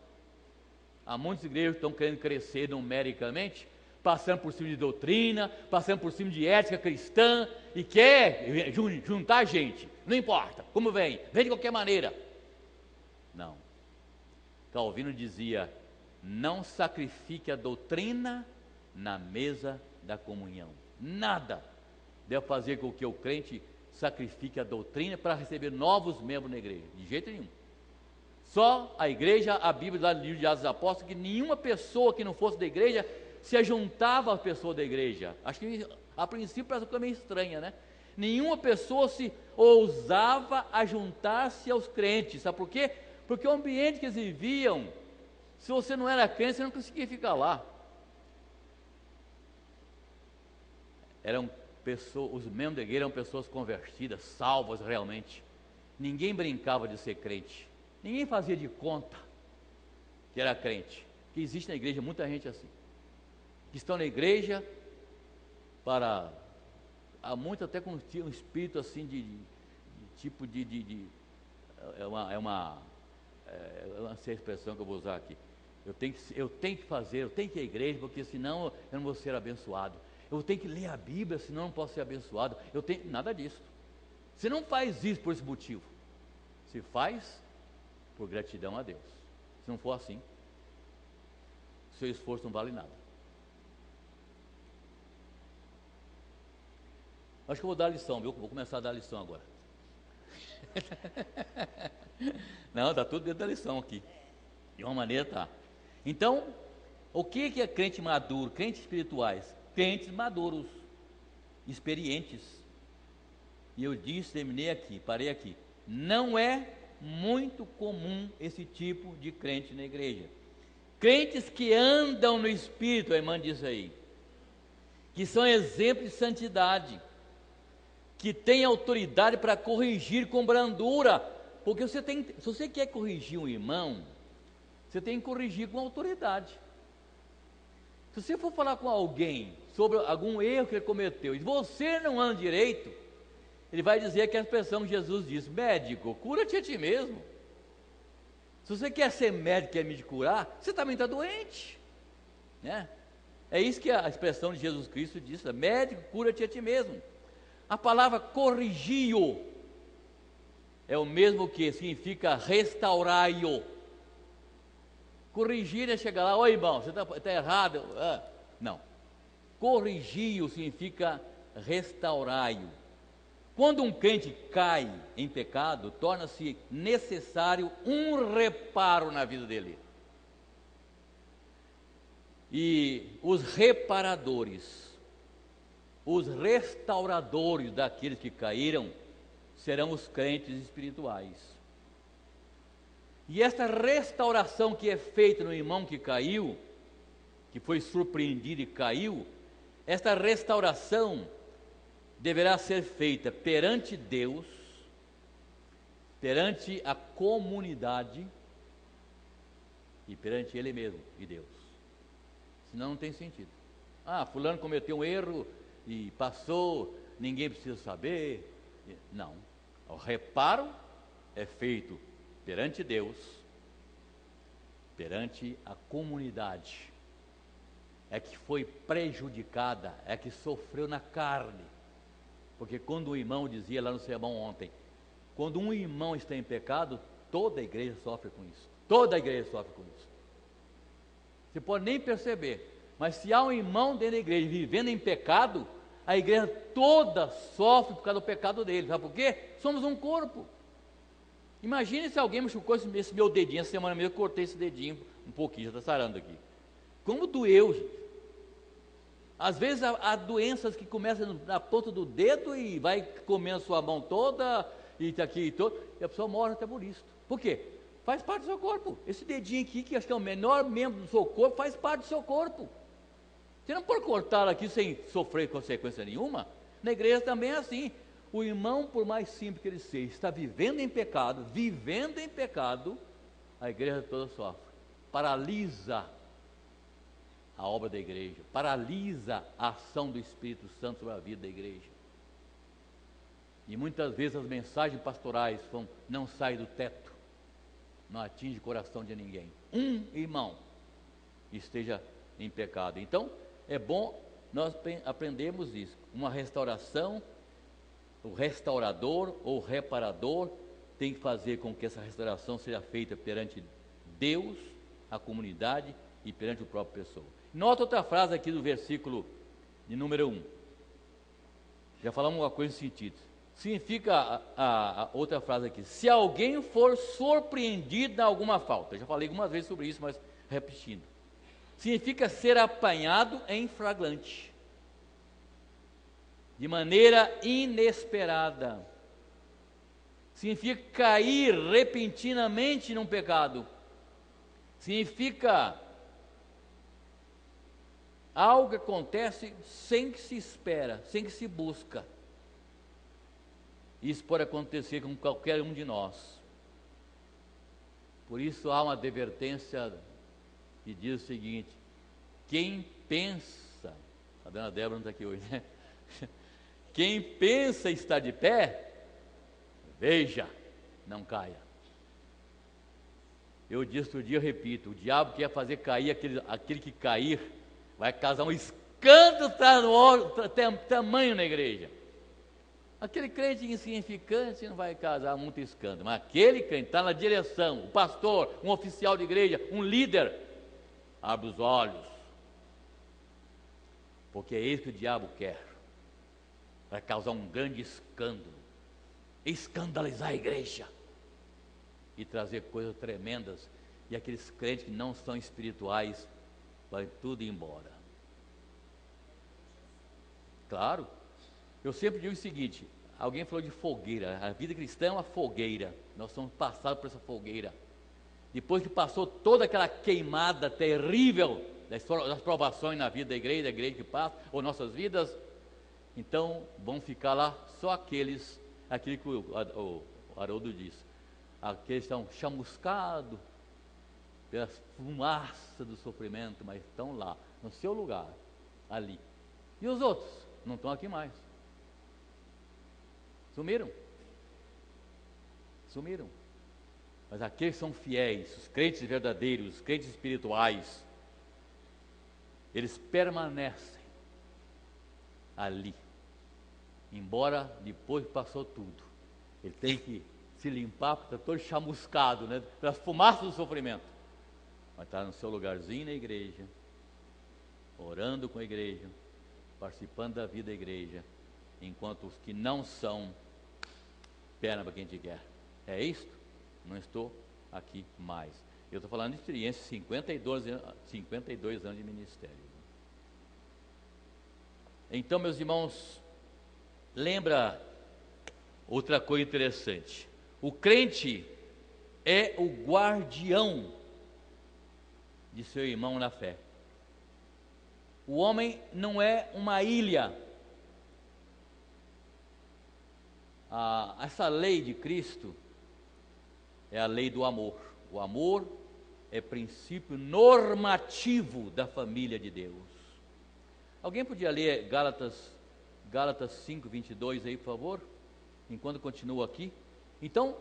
S1: Há muitas igrejas que estão querendo crescer numericamente, passando por cima de doutrina, passando por cima de ética cristã, e quer juntar gente, não importa, como vem de qualquer maneira. Não. Calvino dizia: não sacrifique a doutrina na mesa da comunhão. Nada deve fazer com que o crente sacrifique a doutrina para receber novos membros na igreja, de jeito nenhum. Só a igreja, a Bíblia lá no livro de Atos dos Apóstolos, que nenhuma pessoa que não fosse da igreja se ajuntava à pessoa da igreja. Acho que a princípio parece uma coisa meio estranha, né? Nenhuma pessoa se ousava a juntar-se aos crentes. Sabe por quê? Porque o ambiente que eles viviam, se você não era crente, você não conseguia ficar lá. Os membros da igreja eram pessoas convertidas, salvas realmente. Ninguém brincava de ser crente. Ninguém fazia de conta que era crente. Que existe na igreja muita gente assim, que estão na igreja há muito até com um espírito assim eu não sei a expressão que eu vou usar aqui. Eu tenho que fazer, eu tenho que ir à igreja, porque senão eu não vou ser abençoado. Eu tenho que ler a Bíblia, senão eu não posso ser abençoado. Nada disso. Você não faz isso por esse motivo. Você faz por gratidão a Deus. Se não for assim, seu esforço não vale nada. Acho que eu vou dar a lição, viu? Vou começar a dar a lição agora. Não, está tudo dentro da lição aqui. De uma maneira tá. Então, o que é crente maduro? Crentes espirituais? Crentes maduros, experientes. E eu disse, terminei aqui, parei aqui. Não é muito comum esse tipo de crente na igreja. Crentes que andam no Espírito, a irmã disse aí, que são exemplos de santidade, que têm autoridade para corrigir com brandura, porque se você quer corrigir um irmão, você tem que corrigir com autoridade. Se você for falar com alguém sobre algum erro que ele cometeu, e você não anda direito, ele vai dizer que a expressão que Jesus disse: médico, cura-te a ti mesmo. Se você quer ser médico e quer me curar, você também está doente, né? É isso que a expressão de Jesus Cristo disse: médico, cura-te a ti mesmo. A palavra corrigio é o mesmo que significa restaurai-o. Corrigir é chegar lá: oi irmão, você está errado. Não. Corrigio significa restaurai-o. Quando um crente cai em pecado, torna-se necessário um reparo na vida dele. E os reparadores, os restauradores daqueles que caíram, serão os crentes espirituais. E esta restauração que é feita no irmão que caiu, que foi surpreendido e caiu, esta restauração deverá ser feita perante Deus, perante a comunidade e perante Ele mesmo e Deus. Senão não tem sentido. Fulano cometeu um erro e passou, ninguém precisa saber. Não. O reparo é feito perante Deus, perante a comunidade. É que foi prejudicada, é que sofreu na carne. Porque quando o irmão dizia lá no sermão ontem, quando um irmão está em pecado, toda a igreja sofre com isso. Toda a igreja sofre com isso. Você pode nem perceber, mas se há um irmão dentro da igreja vivendo em pecado, a igreja toda sofre por causa do pecado dele. Sabe por quê? Somos um corpo. Imagine se alguém machucou esse meu dedinho, essa semana mesmo eu cortei esse dedinho um pouquinho, já está sarando aqui. Como doeu, gente. Às vezes há doenças que começam na ponta do dedo e vai comendo sua mão toda, e aqui e todo, e a pessoa morre até por isso. Por quê? Faz parte do seu corpo. Esse dedinho aqui, que acho que é o menor membro do seu corpo, faz parte do seu corpo. Você não pode cortar aqui sem sofrer consequência nenhuma. Na igreja também é assim. O irmão, por mais simples que ele seja, está vivendo em pecado, a igreja toda sofre. Paralisa a obra da igreja, paralisa a ação do Espírito Santo sobre a vida da igreja. E muitas vezes as mensagens pastorais não saem do teto, não atinge o coração de ninguém. Um irmão esteja em pecado. Então, é bom nós aprendermos isso. Uma restauração, o restaurador ou reparador tem que fazer com que essa restauração seja feita perante Deus, a comunidade e perante o próprio pessoa. Nota outra frase aqui do versículo de número 1. Já falamos uma coisa nesse sentido. Significa a outra frase aqui: se alguém for surpreendido em alguma falta. Eu já falei algumas vezes sobre isso, mas repetindo. Significa ser apanhado em flagrante, de maneira inesperada. Significa cair repentinamente num pecado. Significa algo que acontece sem que se espera, sem que se busca. Isso pode acontecer com qualquer um de nós. Por isso há uma advertência que diz o seguinte: quem pensa, a dona Débora não está aqui hoje, né? Quem pensa estar de pé, veja, não caia. Eu disse outro dia, eu repito: o diabo quer fazer cair aquele que cair, vai causar um escândalo tamanho na igreja. Aquele crente insignificante não vai causar muito escândalo, mas aquele crente está na direção, o pastor, um oficial de igreja, um líder, abre os olhos, porque é isso que o diabo quer, vai causar um grande escândalo, escandalizar a igreja e trazer coisas tremendas, e aqueles crentes que não são espirituais, vai tudo embora. Claro, eu sempre digo o seguinte, alguém falou de fogueira, a vida cristã é uma fogueira, nós somos passados por essa fogueira, depois que passou toda aquela queimada terrível das provações na vida da igreja que passa, ou nossas vidas, então vão ficar lá só aquele que o Haroldo disse, aqueles que estão chamuscados pela fumaça do sofrimento, mas estão lá, no seu lugar, ali. E os outros? Não estão aqui mais. Sumiram. Mas aqueles que são fiéis, os crentes verdadeiros, os crentes espirituais, eles permanecem ali. Embora depois que passou tudo, ele tem que se limpar, porque está todo chamuscado, né, pelas fumaças do sofrimento. Mas está no seu lugarzinho na igreja, orando com a igreja, participando da vida da igreja, enquanto os que não são, perna para quem te quer. É isto? Não estou aqui mais. Eu estou falando de experiência, 52 anos de ministério. Então, meus irmãos, lembra outra coisa interessante. O crente é o guardião de seu irmão na fé. O homem não é uma ilha. Essa lei de Cristo é a lei do amor. O amor é princípio normativo da família de Deus. Alguém podia ler Gálatas 5:22 aí, por favor? Enquanto continua aqui. Então,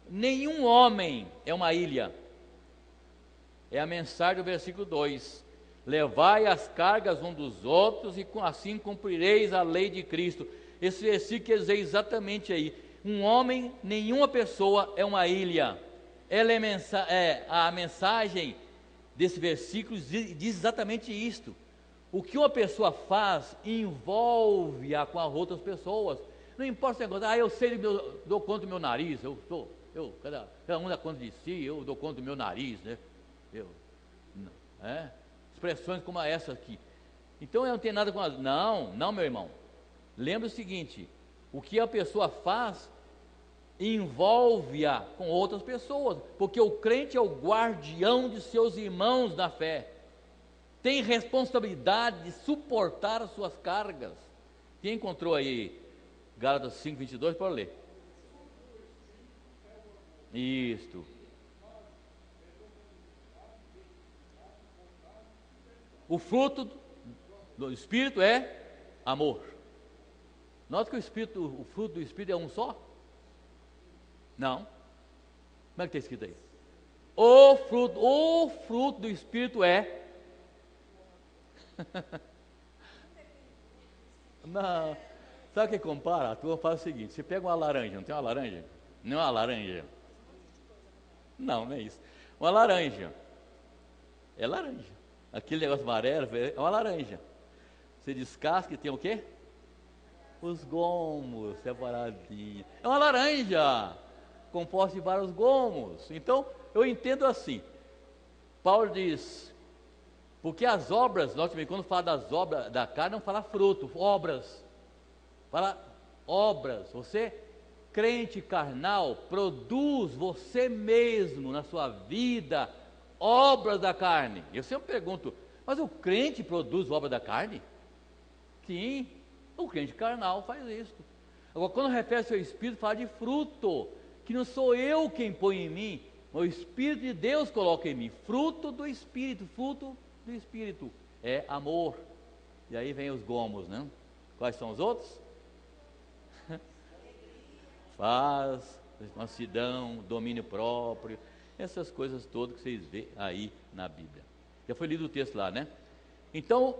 S1: nenhum homem é uma ilha. É a mensagem do versículo 2. Levai as cargas uns dos outros e assim cumprireis a lei de Cristo. Esse versículo quer dizer exatamente aí. Um homem, nenhuma pessoa é uma ilha. A mensagem desse versículo diz exatamente isto. O que uma pessoa faz envolve-a com as outras pessoas. Não importa o negócio, eu sei, dou conta do meu nariz, cada um dá conta de si, eu dou conta do meu nariz, né? Expressões como essa aqui. Então eu não tenho nada com as... Não, meu irmão. Lembra o seguinte, o que a pessoa faz envolve-a com outras pessoas, porque o crente é o guardião de seus irmãos na fé, tem responsabilidade de suportar as suas cargas. Quem encontrou aí Gálatas 5:22 para ler? Isto. O fruto do Espírito é amor. Nota que o fruto do Espírito é um só? Não. Como é que está escrito aí? O fruto do Espírito é... Não. Sabe o que compara? A turma faz o seguinte, você pega uma laranja, não tem uma laranja? Não é uma laranja? Não é isso. Uma laranja. É laranja. Aquele negócio amarelo é uma laranja. Você descasca e tem o quê? Os gomos separadinhos. É uma laranja composta de vários gomos. Então, eu entendo assim. Paulo diz, porque as obras, note bem, quando fala das obras da carne, não fala fruto, obras. Fala obras. Você, crente carnal, produz você mesmo na sua vida obras da carne. Eu sempre pergunto, mas o crente produz obra da carne? Sim, o crente carnal faz isso. Agora, quando refere-se ao Espírito, fala de fruto, que não sou eu quem põe em mim, mas o Espírito de Deus coloca em mim. Fruto do Espírito é amor. E aí vem os gomos, né? Quais são os outros? Paz, mansidão, domínio próprio, essas coisas todas que vocês vê aí na Bíblia. Já foi lido o texto lá, né? Então,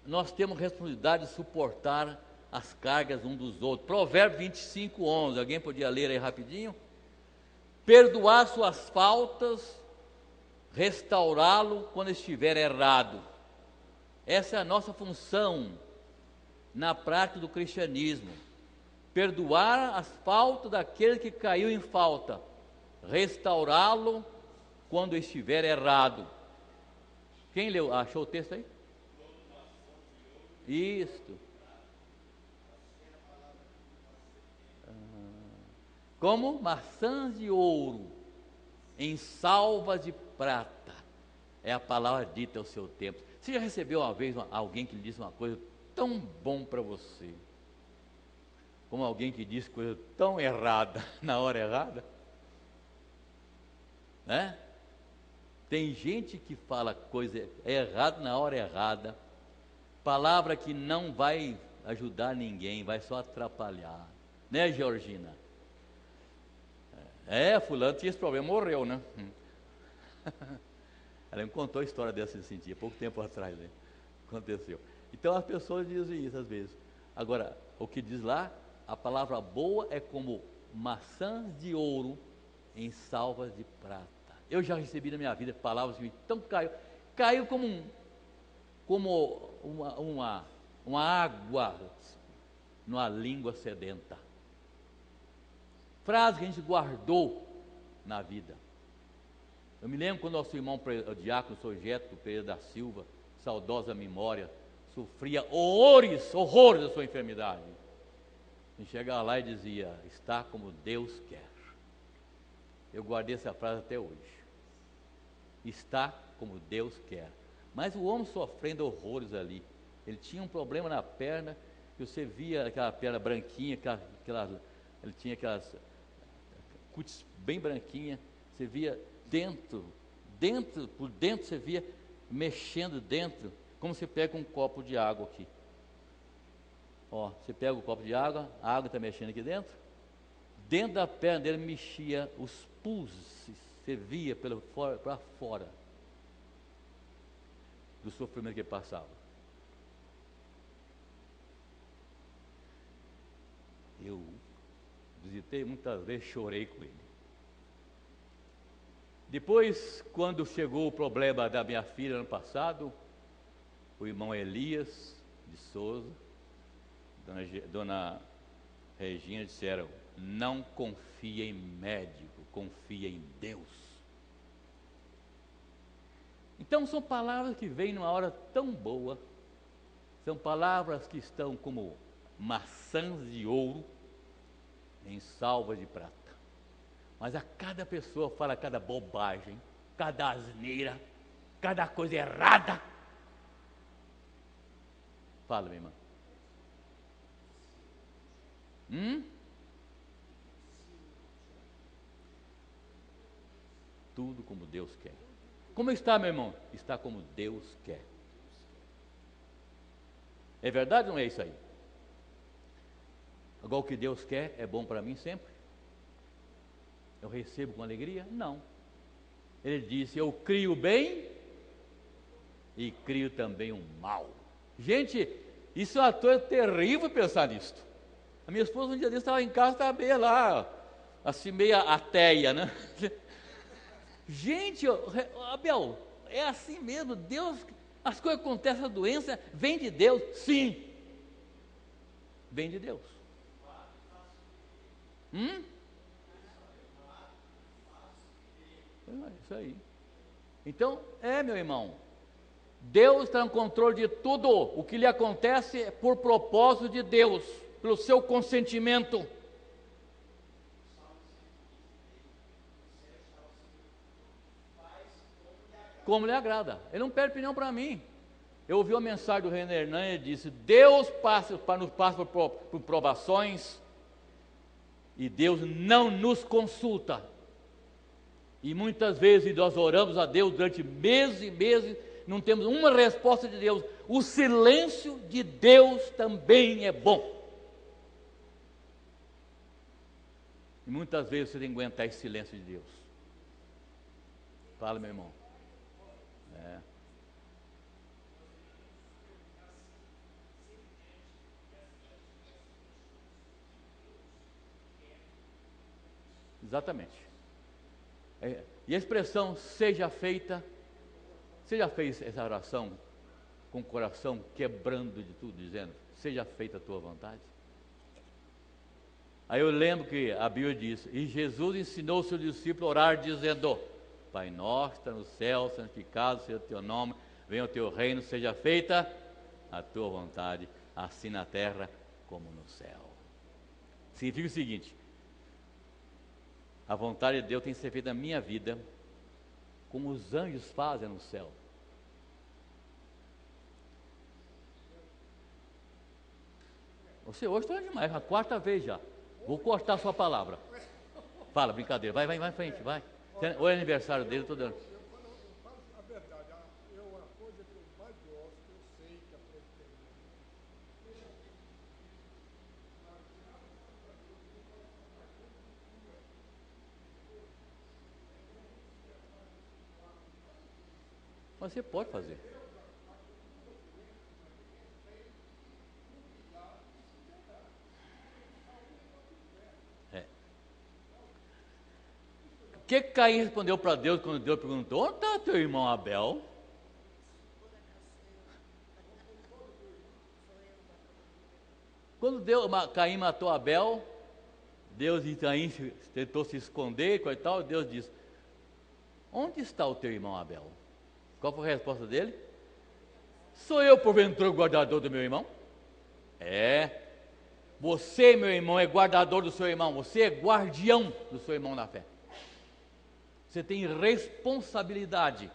S1: nós temos responsabilidade de suportar as cargas um dos outros. Provérbios 25, 11. Alguém podia ler aí rapidinho? Perdoar suas faltas, restaurá-lo quando estiver errado. Essa é a nossa função na prática do cristianismo. Perdoar as faltas daquele que caiu em falta, restaurá-lo quando estiver errado. Quem leu? Achou o texto aí? Isto. Como maçãs de ouro em salvas de prata. É a palavra dita ao seu tempo. Você já recebeu uma vez alguém que lhe disse uma coisa tão bom para você? Como alguém que disse coisa tão errada na hora errada? Né? Tem gente que fala coisa errada na hora errada, palavra que não vai ajudar ninguém, vai só atrapalhar. Né, Georgina? Fulano tinha esse problema, morreu, né? Ela me contou a história dessa nesse dia, pouco tempo atrás, né? Aconteceu. Então as pessoas dizem isso às vezes. Agora, o que diz lá, a palavra boa é como maçãs de ouro em salvas de prata. Eu já recebi na minha vida palavras que então caiu como uma água numa língua sedenta. Frase que a gente guardou na vida. Eu me lembro quando nosso irmão o diácono Sojeto Pereira da Silva, saudosa memória, sofria horrores da sua enfermidade. A gente chegava lá e dizia, está como Deus quer. Eu guardei essa frase até hoje. Está como Deus quer. Mas o homem sofrendo horrores ali. Ele tinha um problema na perna, que você via aquela perna branquinha, ele tinha aquelas cutis bem branquinha, você via por dentro você via mexendo dentro, como você pega um copo de água aqui. Ó, você pega o copo de água, a água está mexendo aqui dentro. Dentro da perna dele mexia os pulsos, você via para fora do sofrimento que ele passava. Eu visitei muitas vezes, chorei com ele. Depois, quando chegou o problema da minha filha ano passado, o irmão Elias de Souza, dona Regina disseram, não confia em médico, confia em Deus. Então são palavras que vêm numa hora tão boa, são palavras que estão como maçãs de ouro em salvas de prata. Mas a cada pessoa fala cada bobagem, cada asneira, cada coisa errada. Fala, minha irmã. Tudo como Deus quer. Como está, meu irmão? Está como Deus quer. É verdade ou não é isso aí? Agora o que Deus quer é bom para mim sempre? Eu recebo com alegria? Não. Ele disse, eu crio o bem e crio também o mal. Gente, isso é uma coisa terrível pensar nisso. A minha esposa um dia desse estava em casa, estava meio lá, assim meio ateia, né? Gente, Abel, é assim mesmo, Deus, as coisas acontecem, a doença vem de Deus, sim, vem de Deus. É isso aí. Então, meu irmão, Deus está no controle de tudo. O que lhe acontece é por propósito de Deus, pelo seu consentimento. Como lhe agrada. Ele não pede opinião para mim. Eu ouvi uma mensagem do René Hernandes e disse, Deus nos passa por provações e Deus não nos consulta. E muitas vezes nós oramos a Deus durante meses e meses, não temos uma resposta de Deus. O silêncio de Deus também é bom. E muitas vezes você tem que aguentar esse silêncio de Deus. Fala, meu irmão. Exatamente. E a expressão seja feita, você já fez essa oração com o coração quebrando de tudo, dizendo, seja feita a tua vontade? Aí eu lembro que a Bíblia diz, e Jesus ensinou o seu discípulo a orar dizendo, Pai nosso que está no céu, santificado seja o teu nome, venha o teu reino, seja feita a tua vontade, assim na terra como no céu. Significa o seguinte, a vontade de Deus tem que ser feita na minha vida, como os anjos fazem no céu. Você hoje está demais, a quarta vez já. Vou cortar a sua palavra. Fala, brincadeira, vai em frente, vai. Hoje é aniversário dele, estou dando.
S3: A verdade, a coisa que eu mais gosto, eu sei que a coisa
S1: Mas você pode fazer. O que Caim respondeu para Deus quando Deus perguntou, onde está teu irmão Abel? Quando Caim matou Abel, Deus e Caim tentou se esconder, coitado, Deus disse, onde está o teu irmão Abel? Qual foi a resposta dele? Sou eu, porventura, o guardador do meu irmão? Você, meu irmão, é guardador do seu irmão, você é guardião do seu irmão na fé. Você tem responsabilidade.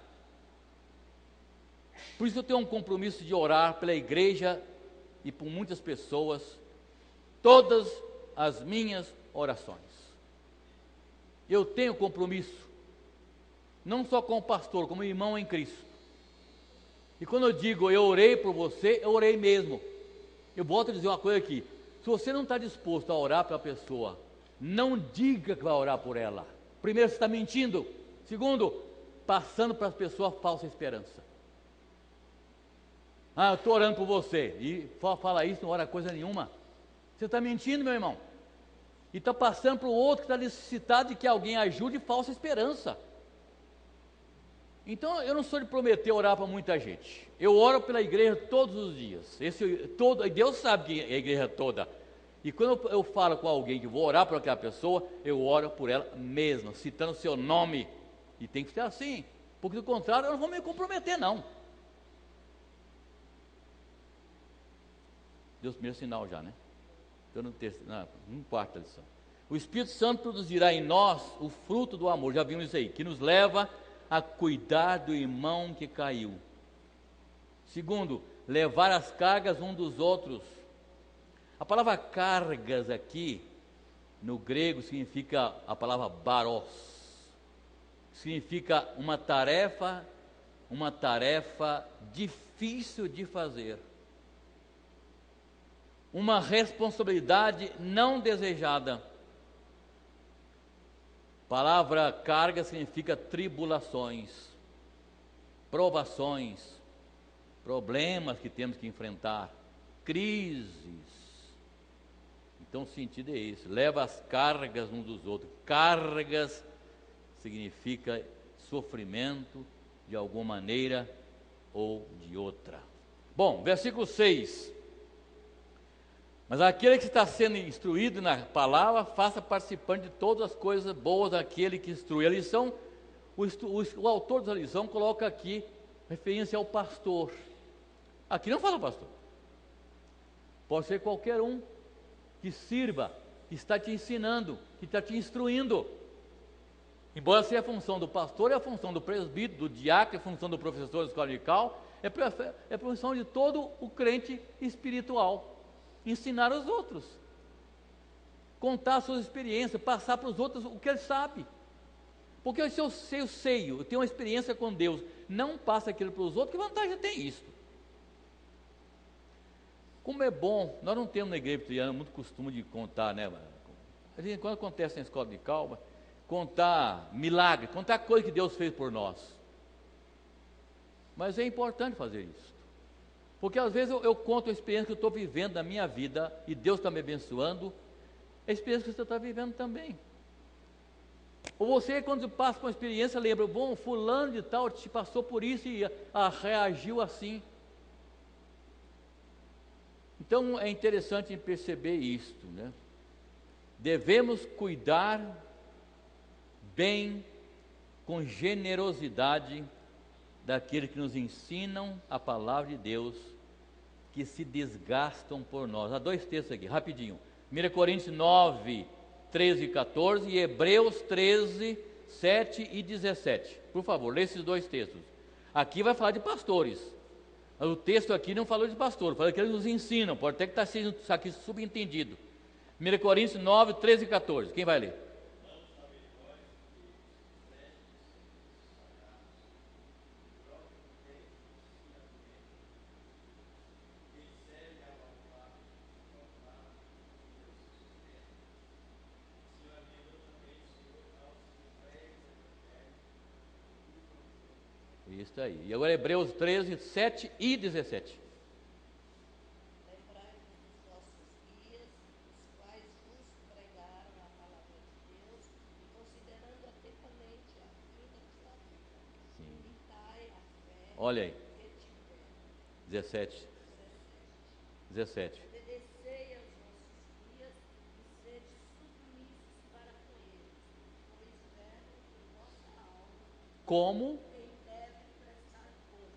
S1: Por isso eu tenho um compromisso de orar pela igreja e por muitas pessoas, todas as minhas orações. Eu tenho compromisso, não só com o pastor, como irmão em Cristo. E quando eu digo eu orei por você, eu orei mesmo. Eu volto a dizer uma coisa aqui, se você não está disposto a orar pela pessoa, não diga que vai orar por ela. Primeiro, você está mentindo. Segundo, passando para as pessoas falsa esperança. Eu estou orando por você. E fala isso, não ora coisa nenhuma. Você está mentindo, meu irmão. E está passando para o outro que está necessitado de que alguém ajude, falsa esperança. Então, eu não sou de prometer orar para muita gente. Eu oro pela igreja todos os dias. Deus sabe que é a igreja toda. E quando eu falo com alguém que vou orar por aquela pessoa, eu oro por ela mesma, citando o seu nome. E tem que ser assim, porque do contrário eu não vou me comprometer não. Deus, primeiro sinal já, né? Estou no quarta lição. O Espírito Santo produzirá em nós o fruto do amor, já vimos isso aí, que nos leva a cuidar do irmão que caiu. Segundo, levar as cargas um dos outros. A palavra cargas aqui, no grego, significa a palavra baros. Significa uma tarefa difícil de fazer. Uma responsabilidade não desejada. Palavra carga significa tribulações, provações, problemas que temos que enfrentar, crises. Então o sentido é esse, leva as cargas uns dos outros. Cargas significa sofrimento de alguma maneira ou de outra. Bom, versículo 6. Mas aquele que está sendo instruído na palavra, faça participante de todas as coisas boas daquele que instrui. A lição, o autor da lição coloca aqui referência ao pastor. Aqui não fala pastor. Pode ser qualquer um que sirva, que está te ensinando, que está te instruindo. Embora seja a função do pastor, é a função do presbítero, do diácono, é a função do professor da escola dominical, é a função de todo o crente espiritual. Ensinar os outros, contar as suas experiências, passar para os outros o que ele sabe. Porque se eu sei, eu tenho uma experiência com Deus, não passa aquilo para os outros, que vantagem tem isso? Como é bom, nós não temos na igreja presbiteriana muito costume de contar, né? A gente, quando acontece na escola de calma, contar milagre, contar coisa que Deus fez por nós. Mas é importante fazer isso. Porque às vezes eu conto a experiência que eu estou vivendo na minha vida, e Deus está me abençoando, a experiência que você está vivendo também. Ou você, quando passa por uma experiência, lembra, bom, fulano de tal te passou por isso e reagiu assim. Então é interessante perceber isto, né? Devemos cuidar bem, com generosidade, daqueles que nos ensinam a palavra de Deus, que se desgastam por nós. Há dois textos aqui, rapidinho. 1 Coríntios 9, 13 e 14 e Hebreus 13, 7 e 17. Por favor, lê esses dois textos. Aqui vai falar de pastores. O texto aqui não falou de pastor, falou que eles nos ensinam, pode até que está sendo aqui subentendido. 1 Coríntios 9, 13 e 14. Quem vai ler? Isso aí. E agora Hebreus 13, 7 e 17.
S2: Lembrai-vos dos vossos guias, os quais vos pregaram a palavra de Deus, e considerando atentamente a vida que está viva.
S1: Sim.
S2: Imitai a fé
S1: Olha aí.
S2: que tiver.
S1: 17. 17.
S2: Obedecei aos vossos guias e sede submissos para com eles, pois velam por vossa alma
S1: Como?
S2: quem deve prestar contas.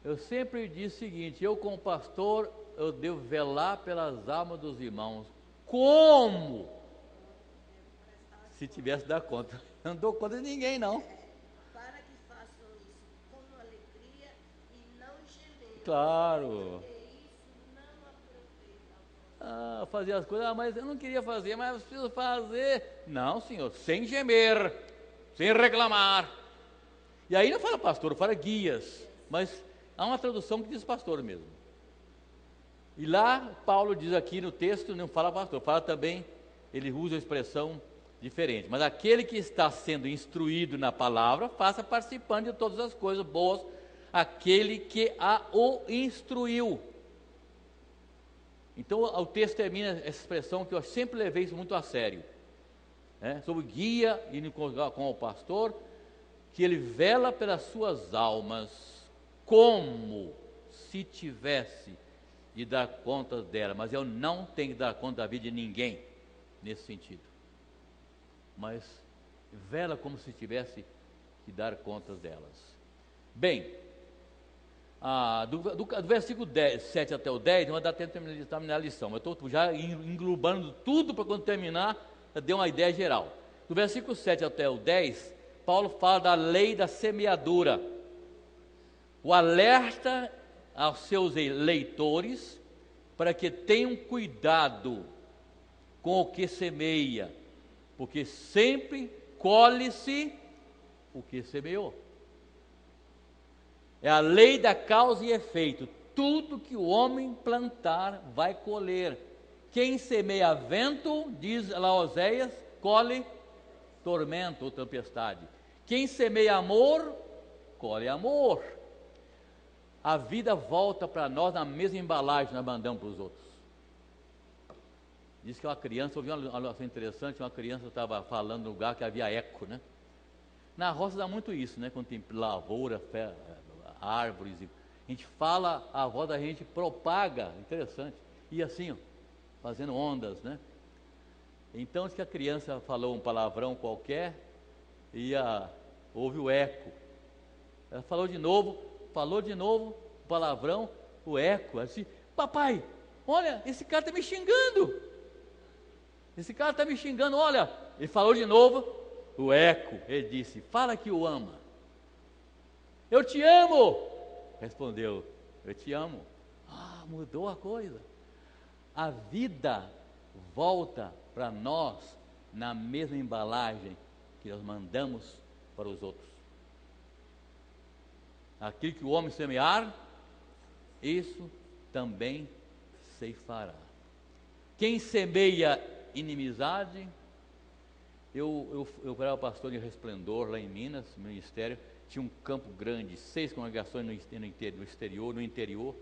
S1: Eu sempre disse o seguinte, eu como pastor, eu devo velar pelas almas dos irmãos. Como? Se tivesse dar conta. Eu não dou conta de ninguém, não.
S2: Para que façam isso com alegria e não gemendo,
S1: Claro.
S2: porque isso não aproveita ao vosso.
S1: Fazer as coisas, mas eu não queria fazer, mas eu preciso fazer. Não, senhor, sem gemer, sem reclamar. E aí não fala pastor, fala guias, mas há uma tradução que diz pastor mesmo. E lá, Paulo diz aqui no texto, não fala pastor, fala também, ele usa a expressão diferente. Mas aquele que está sendo instruído na palavra, faça participando de todas as coisas boas, aquele que o instruiu. Então o texto termina essa expressão que eu sempre levei isso muito a sério, né? Sobre guia e com o pastor, que ele vela pelas suas almas, como se tivesse de dar conta dela, mas eu não tenho que dar conta da vida de ninguém, nesse sentido, mas vela como se tivesse que dar contas delas. Bem, do versículo 7 até o 10, não vai dar tempo de terminar a lição, eu estou já englobando tudo para quando terminar, eu dei uma ideia geral. Do versículo 7 até o 10, Paulo fala da lei da semeadura, o alerta aos seus leitores para que tenham cuidado com o que semeia, porque sempre colhe-se o que semeou. É a lei da causa e efeito. Tudo que o homem plantar vai colher. Quem semeia vento, diz lá Oséias, colhe tormento ou tempestade. Quem semeia amor, colhe amor. A vida volta para nós na mesma embalagem que nós mandamos para os outros. Diz que uma criança, ouvi uma lição interessante, uma criança estava falando no lugar que havia eco, né? Na roça dá muito isso, né? Quando tem lavoura, árvores, a gente fala, a voz da gente propaga, interessante, e assim, ó, fazendo ondas, né? Então, diz que a criança falou um palavrão qualquer, e houve o eco. Ela falou de novo, o palavrão, o eco, assim, papai, olha, esse cara está me xingando, olha, ele falou de novo, o eco, ele disse, fala que o ama. Eu te amo, respondeu, eu te amo. Mudou a coisa. A vida volta para nós na mesma embalagem que nós mandamos para os outros. Aquilo que o homem semear, isso também ceifará. Quem semeia inimizade, eu era pastor de Resplendor lá em Minas, no ministério, tinha um campo grande, 6 congregações no interior,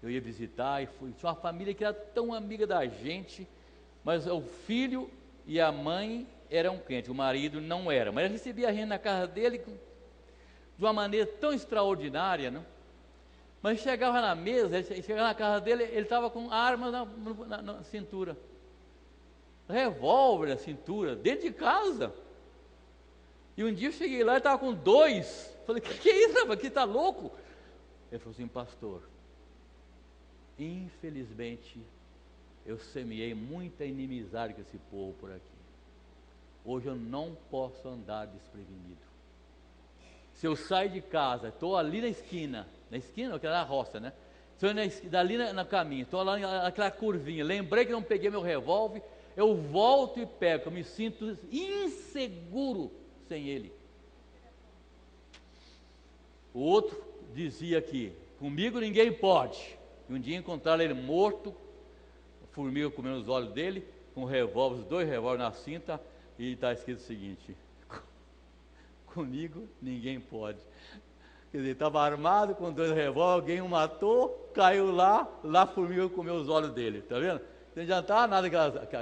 S1: eu ia visitar e tinha uma família que era tão amiga da gente, mas o filho e a mãe era um crente, o marido não era, mas ele recebia a gente na casa dele de uma maneira tão extraordinária, né? Mas chegava na mesa, ele chegava na casa dele, ele estava com armas na cintura, revólver na cintura, dentro de casa. E um dia eu cheguei lá, ele estava com 2. Falei, que é isso, rapaz? Que está louco? Ele falou assim, pastor, infelizmente eu semeei muita inimizade com esse povo por aqui. Hoje eu não posso andar desprevenido. Se eu sair de casa, estou ali na esquina, que era na roça, né? Estou dali no caminho, estou lá naquela curvinha, lembrei que não peguei meu revólver, eu volto e pego, eu me sinto inseguro sem ele. O outro dizia que comigo ninguém pode. E um dia encontraram ele morto, formiga comendo os olhos dele, com revólver, os 2 revólveres na cinta, e está escrito o seguinte: comigo ninguém pode. Quer dizer, estava armado com 2 revólveres, alguém o matou, caiu lá formiga comeu os olhos dele, está vendo? Não adiantava nada,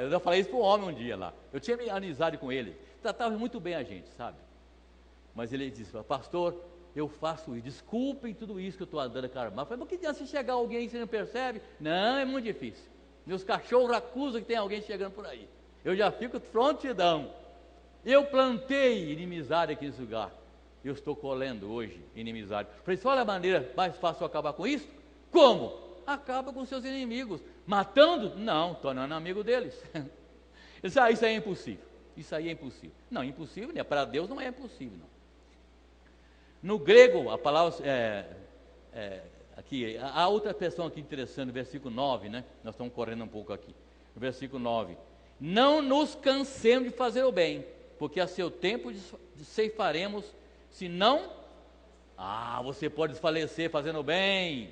S1: eu já falei isso para o homem um dia lá, eu tinha amizade com ele, tratava muito bem a gente, sabe? Mas ele disse, pastor, eu faço isso, desculpem tudo isso que eu estou andando com a arma. Eu falei, mas que adianta se chegar alguém que você não percebe? Não, é muito difícil. Meus cachorros acusam que tem alguém chegando por aí. Eu já fico prontidão. Eu plantei inimizade aqui nesse lugar. Eu estou colhendo hoje inimizade. Falei, olha a maneira mais fácil de acabar com isso? Como? Acaba com seus inimigos. Matando? Não, tornando amigo deles. Isso aí é impossível. Isso aí é impossível. Não, impossível, né? Para Deus não é impossível, não. No grego, a palavra aqui, há outra expressão aqui interessante, no versículo 9, né? Nós estamos correndo um pouco aqui. No versículo 9: não nos cansemos de fazer o bem, porque a seu tempo ceifaremos, se não... você pode desfalecer fazendo o bem.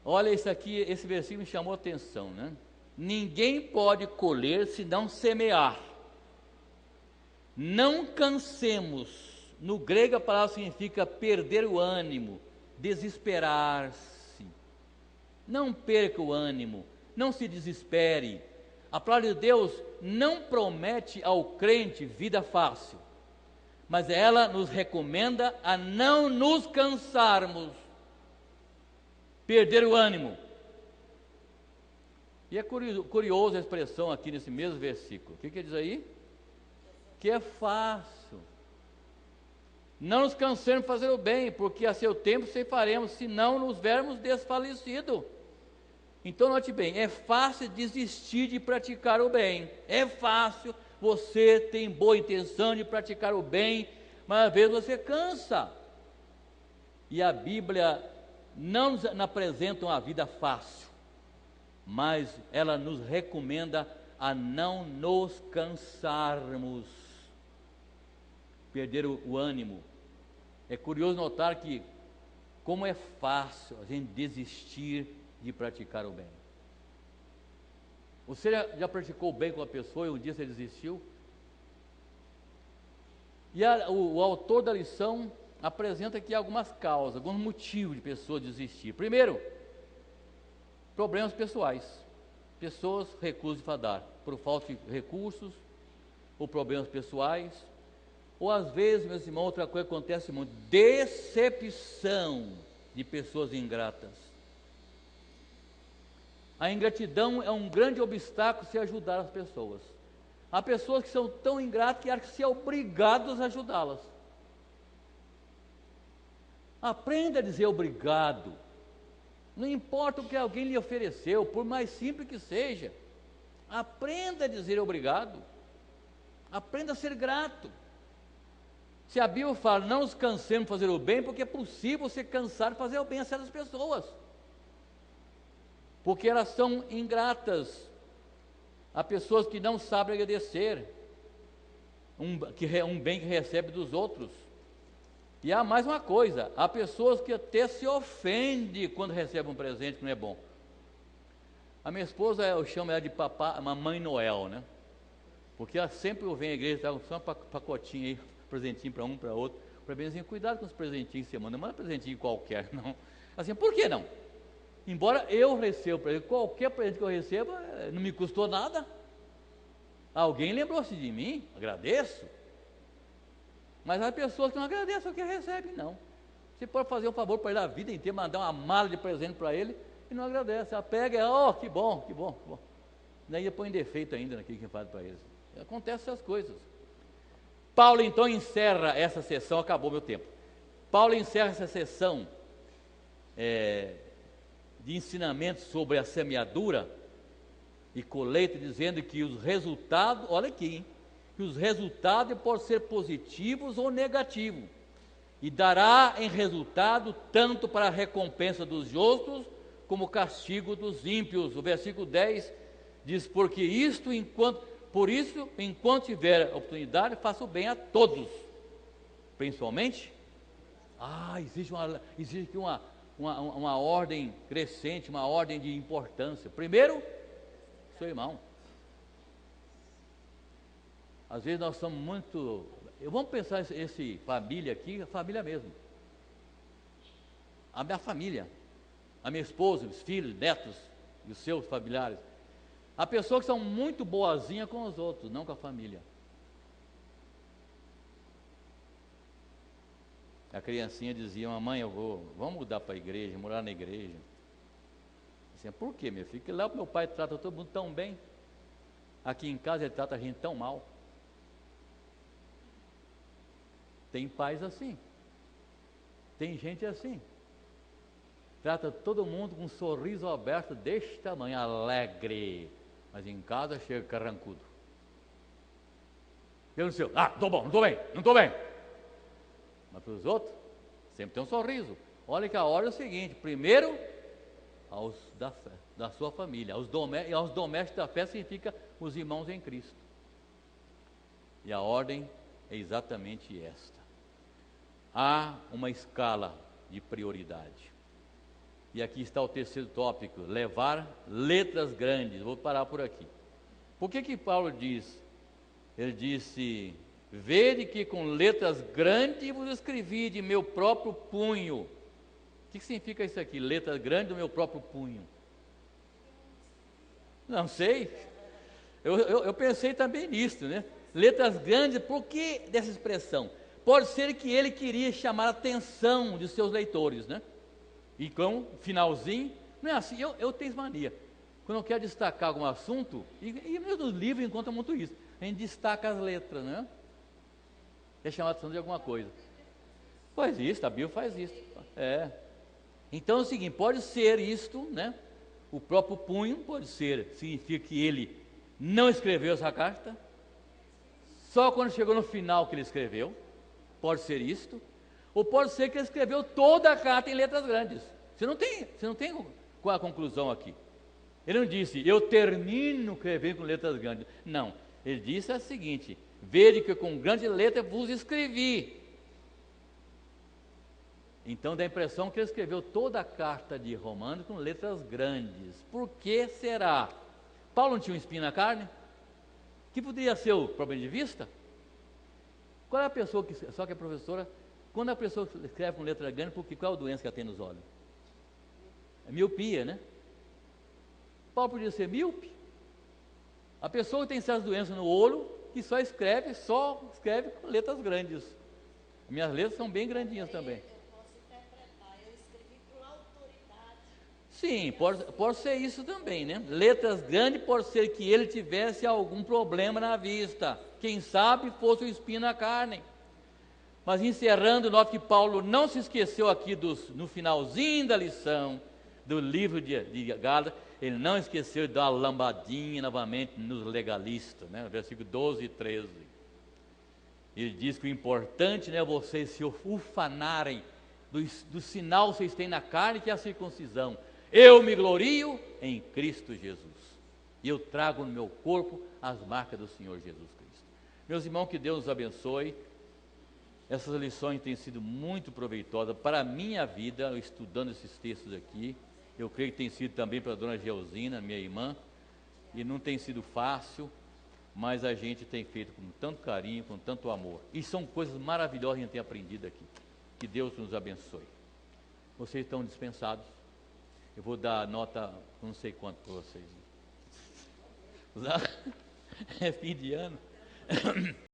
S1: Olha isso aqui, esse versículo me chamou a atenção, né? Ninguém pode colher se não semear. Não cansemos. No grego a palavra significa perder o ânimo, desesperar-se. Não perca o ânimo, não se desespere. A palavra de Deus não promete ao crente vida fácil, mas ela nos recomenda a não nos cansarmos, perder o ânimo. E é curioso a expressão aqui nesse mesmo versículo. O que diz aí? Que é fácil. Não nos cansemos de fazer o bem, porque a seu tempo ceifaremos, se não nos vermos desfalecidos. Então note bem, é fácil desistir de praticar o bem. É fácil, você tem boa intenção de praticar o bem, mas às vezes você cansa. E a Bíblia não nos apresenta uma vida fácil, mas ela nos recomenda a não nos cansarmos, perder o ânimo. É curioso notar que como é fácil a gente desistir de praticar o bem. Você já praticou o bem com uma pessoa e um dia você desistiu? E o autor da lição apresenta aqui algumas causas, alguns motivos de pessoas desistir. Primeiro, problemas pessoais. Pessoas recusam de dar por falta de recursos ou problemas pessoais. Ou às vezes, meus irmãos, outra coisa que acontece muito, decepção de pessoas ingratas. A ingratidão é um grande obstáculo se ajudar as pessoas. Há pessoas que são tão ingratas que acham que são obrigados a ajudá-las. Aprenda a dizer obrigado. Não importa o que alguém lhe ofereceu, por mais simples que seja. Aprenda a dizer obrigado. Aprenda a ser grato. Se a Bíblia fala, não nos cansemos de fazer o bem, porque é possível você cansar de fazer o bem a certas pessoas. Porque elas são ingratas. Há pessoas que não sabem agradecer um bem que recebe dos outros. E há mais uma coisa, há pessoas que até se ofendem quando recebem um presente que não é bom. A minha esposa, eu chamo ela de Mamãe Noel, né? Porque ela sempre vem à igreja, dá só um pacotinho aí, presentinho para um, para outro. Para bem assim, cuidado com os presentinhos que você manda, não manda presentinho qualquer, não. Assim, por que não? Embora eu receba presente, qualquer presente que eu receba, não me custou nada. Alguém lembrou-se de mim, agradeço. Mas as pessoas que não agradecem o que recebem, não. Você pode fazer um favor para ele a vida inteira, mandar uma mala de presente para ele e não agradece. Ela pega e, que bom, que bom, que bom. Daí põe defeito ainda naquilo que faz para eles. Acontecem essas coisas. Paulo então encerra essa sessão, acabou meu tempo. Paulo encerra essa sessão de ensinamentos sobre a semeadura e colheita, dizendo que os resultados, olha aqui, hein, que os resultados podem ser positivos ou negativos, e dará em resultado tanto para a recompensa dos justos, como castigo dos ímpios. O versículo 10 diz, por isso, enquanto tiver oportunidade, faça o bem a todos, principalmente, existe aqui uma ordem crescente, uma ordem de importância. Primeiro, seu irmão. Às vezes nós somos muito... Vamos pensar esse família aqui, a família mesmo. A minha família, a minha esposa, os filhos, netos e os seus familiares. Há pessoas que são muito boazinhas com os outros, não com a família. A criancinha dizia, mamãe, vamos mudar para a igreja, morar na igreja. Assim, por quê, meu filho? Porque lá o meu pai trata todo mundo tão bem. Aqui em casa ele trata a gente tão mal. Tem pais assim. Tem gente assim. Trata todo mundo com um sorriso aberto deste tamanho, alegre. Mas em casa chega carrancudo. Eu não sei, não estou bom, não estou bem. Mas para os outros, sempre tem um sorriso. Olha que a ordem é o seguinte, primeiro, aos da sua família, aos domésticos da fé significa os irmãos em Cristo. E a ordem é exatamente esta. Há uma escala de prioridade. E aqui está o terceiro tópico, levar letras grandes. Vou parar por aqui. Por que Paulo diz? Ele disse, vede que com letras grandes vos escrevi de meu próprio punho. O que significa isso aqui? Letras grandes do meu próprio punho. Não sei. Eu pensei também nisso, né? Letras grandes, por que dessa expressão? Pode ser que ele queria chamar a atenção de seus leitores, né? E com o finalzinho, não é assim, eu tenho mania. Quando eu quero destacar algum assunto, e nos livros encontra muito isso, a gente destaca as letras, né? Quer chamar a atenção de alguma coisa. Faz isso, a Bíblia faz isso. Então é o seguinte, pode ser isto, né? O próprio punho, pode ser, significa que ele não escreveu essa carta, só quando chegou no final que ele escreveu, pode ser isto, ou pode ser que ele escreveu toda a carta em letras grandes. Você não tem qual é a conclusão aqui. Ele não disse, eu termino escrevendo com letras grandes. Não, ele disse o seguinte, vede que com grande letra vos escrevi. Então dá a impressão que ele escreveu toda a carta de Romanos com letras grandes. Por que será? Paulo não tinha um espinho na carne? Que poderia ser o problema de vista? Qual é a pessoa que é professora? Quando a pessoa escreve com letra grande, qual é a doença que ela tem nos olhos? É miopia, né? Paulo podia ser míope. A pessoa que tem certas doenças no olho, que só escreve com letras grandes. Minhas letras são bem grandinhas também.
S2: Eu posso interpretar, eu escrevi com autoridade.
S1: Sim, pode ser isso também, né? Letras grandes pode ser que ele tivesse algum problema na vista. Quem sabe fosse o espinho na carne. Mas encerrando, note que Paulo não se esqueceu aqui no finalzinho da lição do livro de Gálatas, ele não esqueceu de dar uma lambadinha novamente nos legalistas, né? Versículo 12 e 13. Ele diz que o importante não é vocês se ufanarem do sinal que vocês têm na carne, que é a circuncisão. Eu me glorio em Cristo Jesus. E eu trago no meu corpo as marcas do Senhor Jesus Cristo. Meus irmãos, que Deus nos abençoe. Essas lições têm sido muito proveitosas para a minha vida, estudando esses textos aqui. Eu creio que tem sido também para a dona Geusina, minha irmã. E não tem sido fácil, mas a gente tem feito com tanto carinho, com tanto amor. E são coisas maravilhosas que a gente tem aprendido aqui. Que Deus nos abençoe. Vocês estão dispensados. Eu vou dar nota, não sei quanto para vocês. É fim de ano.